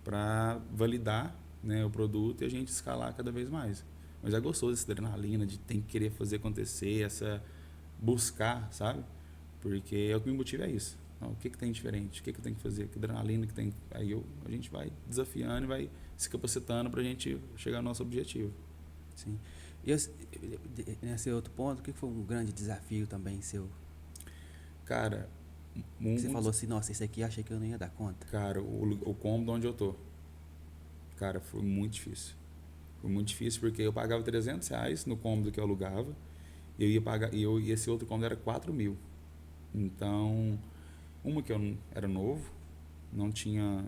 para validar, né, o produto e a gente escalar cada vez mais. Mas é gostoso essa adrenalina de ter que querer fazer acontecer, essa buscar, sabe? Porque é o que me motiva é isso. O que tem diferente? O que eu tenho que fazer? Que adrenalina que tem? Aí a gente vai desafiando e vai se capacitando para a gente chegar ao nosso objetivo. Sim. E nesse outro ponto, o que foi um grande desafio também seu? Cara, Você falou assim, nossa, esse aqui eu achei que eu não ia dar conta. Cara, o cômodo onde eu tô, cara, foi muito difícil. Foi muito difícil porque eu pagava R$300 no cômodo que eu alugava e eu ia pagar, e esse outro cômodo era 4.000. Então, uma que eu não, era novo, não tinha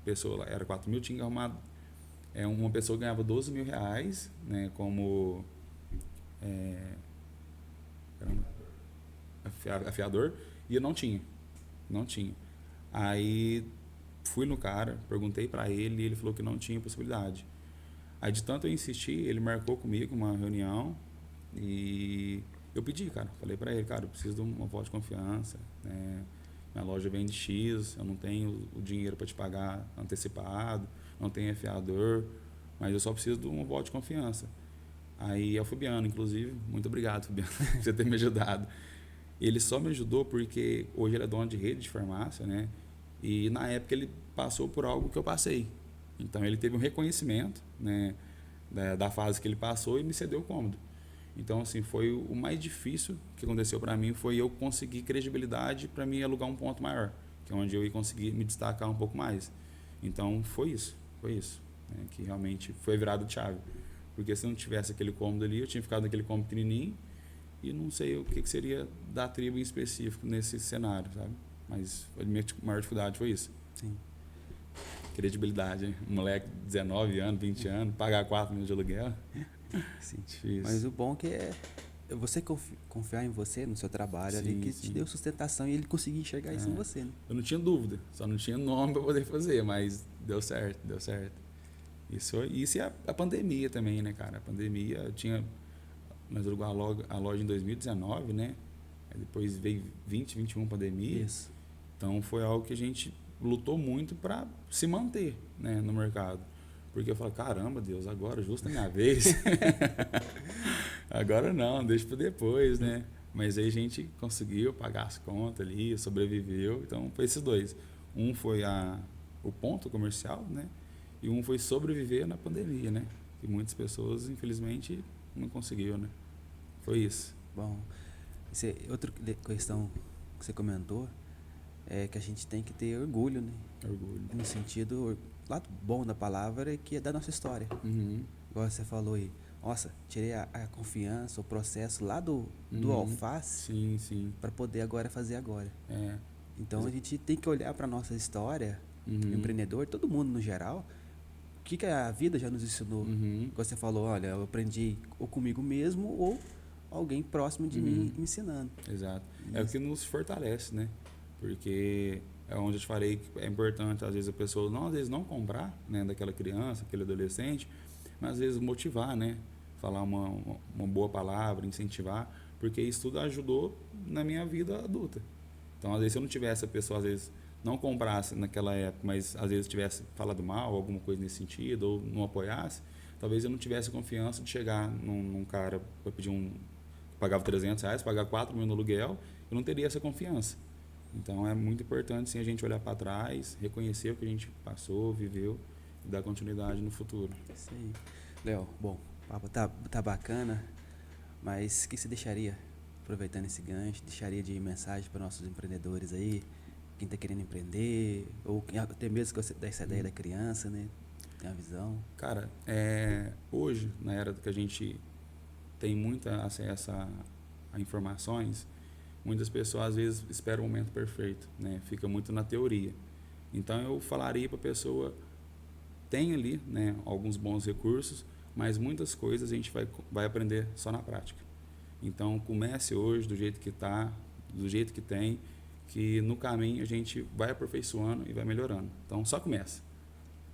pessoa lá, era 4.000, tinha arrumado uma pessoa que ganhava R$12.000, né, como afiador, e eu não tinha. Aí fui no cara, perguntei pra ele e ele falou que não tinha possibilidade. Aí de tanto eu insistir, ele marcou comigo uma reunião e eu pedi, cara, falei pra ele, cara, eu preciso de uma voto de confiança, né? Minha loja vende X, eu não tenho o dinheiro para te pagar antecipado, não tenho afiador, mas eu só preciso de uma voto de confiança. Aí é o Fabiano, inclusive, muito obrigado, Fabiano, por você ter me ajudado. Ele só me ajudou porque hoje ele é dono de rede de farmácia, né? E na época ele passou por algo que eu passei. Então ele teve um reconhecimento, né, da fase que ele passou e me cedeu o cômodo. Então assim, foi o mais difícil que aconteceu para mim, foi eu conseguir credibilidade para mim alugar um ponto maior, que é onde eu ia conseguir me destacar um pouco mais. Então foi isso, né, que realmente foi virado de chave. Porque se não tivesse aquele cômodo ali, eu tinha ficado naquele cômodo pequenininho e não sei o que seria da tribo em específico nesse cenário, sabe? Mas a minha maior dificuldade foi isso. Sim. Credibilidade, hein? Um moleque de 19 anos, 20 anos, pagar 4.000 de aluguel. Sim. Difícil. Mas o bom é você confiar em você, no seu trabalho ali, que te deu sustentação e ele conseguir enxergar isso em você, né? Eu não tinha dúvida, só não tinha nome para poder fazer, mas deu certo. Isso e a pandemia também, né, cara? A pandemia, nós alugamos a loja em 2019, né? Aí depois veio 2021 pandemia. Isso. Então foi algo que a gente lutou muito para se manter, né, no mercado. Porque eu falo, caramba, Deus, agora justo a minha vez. Agora não, deixa para depois, né? Mas aí a gente conseguiu pagar as contas ali, sobreviveu. Então foi esses dois. Um foi o ponto comercial, né? E um foi sobreviver na pandemia, né? Que muitas pessoas, infelizmente, não conseguiram, né? Foi isso. Bom, outra questão que você comentou é que a gente tem que ter orgulho, né? Orgulho. No sentido, lado bom da palavra é que é da nossa história. Uhum. Igual você falou aí, nossa, tirei a confiança, o processo lá do alface Sim. para poder agora fazer agora. É. Então a gente tem que olhar para nossa história, Uhum. empreendedor, todo mundo no geral, o que a vida já nos ensinou. Uhum. Igual você falou, olha, eu aprendi ou comigo mesmo ou alguém próximo de mim me ensinando. Exato. É o que nos fortalece, né? Porque é onde eu te falei que é importante, às vezes, a pessoa às vezes não comprar, né, daquela criança, aquele adolescente, mas às vezes motivar, né? Falar uma boa palavra, incentivar, porque isso tudo ajudou na minha vida adulta. Então, às vezes, se eu não tivesse a pessoa, às vezes, não comprasse naquela época, mas às vezes tivesse falado mal, alguma coisa nesse sentido, ou não apoiasse, talvez eu não tivesse confiança de chegar num cara para pedir pagava R$300, pagava 4.000 no aluguel, eu não teria essa confiança. Então é muito importante sim, a gente olhar para trás, reconhecer o que a gente passou, viveu e dar continuidade no futuro. Isso aí. Léo, bom, o papo tá bacana, mas o que você deixaria, aproveitando esse gancho, deixaria de mensagem para nossos empreendedores aí, quem está querendo empreender, ou até mesmo que você dá essa ideia da criança, né? Tem uma visão. Cara, hoje, na era que a gente tem muito acesso a informações, muitas pessoas às vezes esperam o momento perfeito, né? Fica muito na teoria. Então eu falaria para a pessoa, tem ali, né, alguns bons recursos, mas muitas coisas a gente vai aprender só na prática. Então comece hoje do jeito que está, do jeito que tem, que no caminho a gente vai aperfeiçoando e vai melhorando. Então só começa.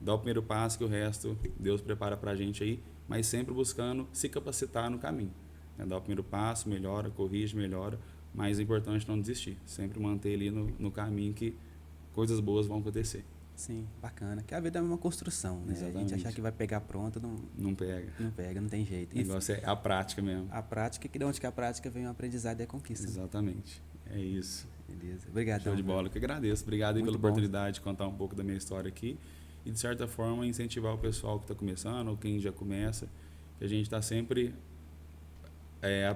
Dá o primeiro passo que o resto Deus prepara para a gente aí, mas sempre buscando se capacitar no caminho. Né? Dá o primeiro passo, melhora, corrige, melhora, mas é importante não desistir. Sempre manter ali no caminho que coisas boas vão acontecer. Sim, bacana. Que a vida é uma construção, né? Exatamente. A gente achar que vai pegar pronto, não pega. Não pega, não tem jeito. O negócio é a prática mesmo. A prática, que de onde que a prática vem o aprendizado e a conquista. Exatamente. É isso. Beleza. Obrigadão. Show de bola. Eu que agradeço. Obrigado aí Muito pela bom. oportunidade de contar um pouco da minha história aqui. E, de certa forma, incentivar o pessoal que está começando ou quem já começa. Que a gente está sempre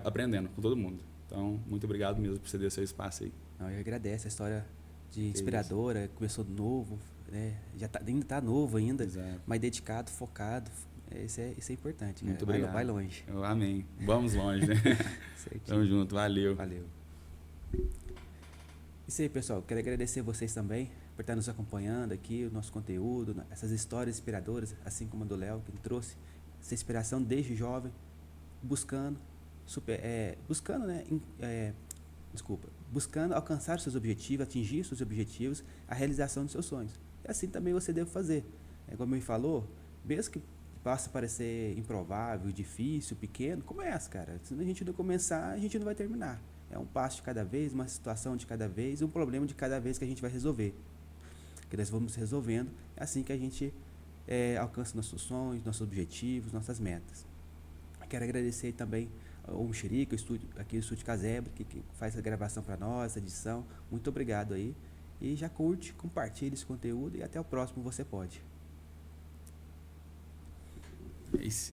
aprendendo com todo mundo. Então, muito obrigado mesmo por ceder seu espaço aí. Não, eu agradeço a história de inspiradora, começou novo, né? Ainda tá novo ainda, Exato. mas dedicado, focado. Isso é importante, Muito cara. obrigado. Vai longe. Amém. Vamos longe, né? Certinho. Tamo junto. Valeu. Valeu. Isso aí, pessoal. Quero agradecer vocês também por estar nos acompanhando aqui, o nosso conteúdo, essas histórias inspiradoras, assim como a do Léo, que trouxe essa inspiração desde jovem, buscando, buscando, né? Buscando alcançar os seus objetivos, atingir os seus objetivos, a realização dos seus sonhos. E assim também você deve fazer. Como ele falou, mesmo que possa parecer improvável, difícil, pequeno, começa, cara. Se a gente não começar, a gente não vai terminar. É um passo de cada vez, uma situação de cada vez, um problema de cada vez que a gente vai resolver. Que nós vamos resolvendo, é assim que a gente alcança nossos sonhos, nossos objetivos, nossas metas. Quero agradecer também ao Mexerica, aqui do Estúdio Casebre, que faz a gravação para nós, a edição. Muito obrigado aí. E já curte, compartilhe esse conteúdo e até o próximo Você Pode. É isso.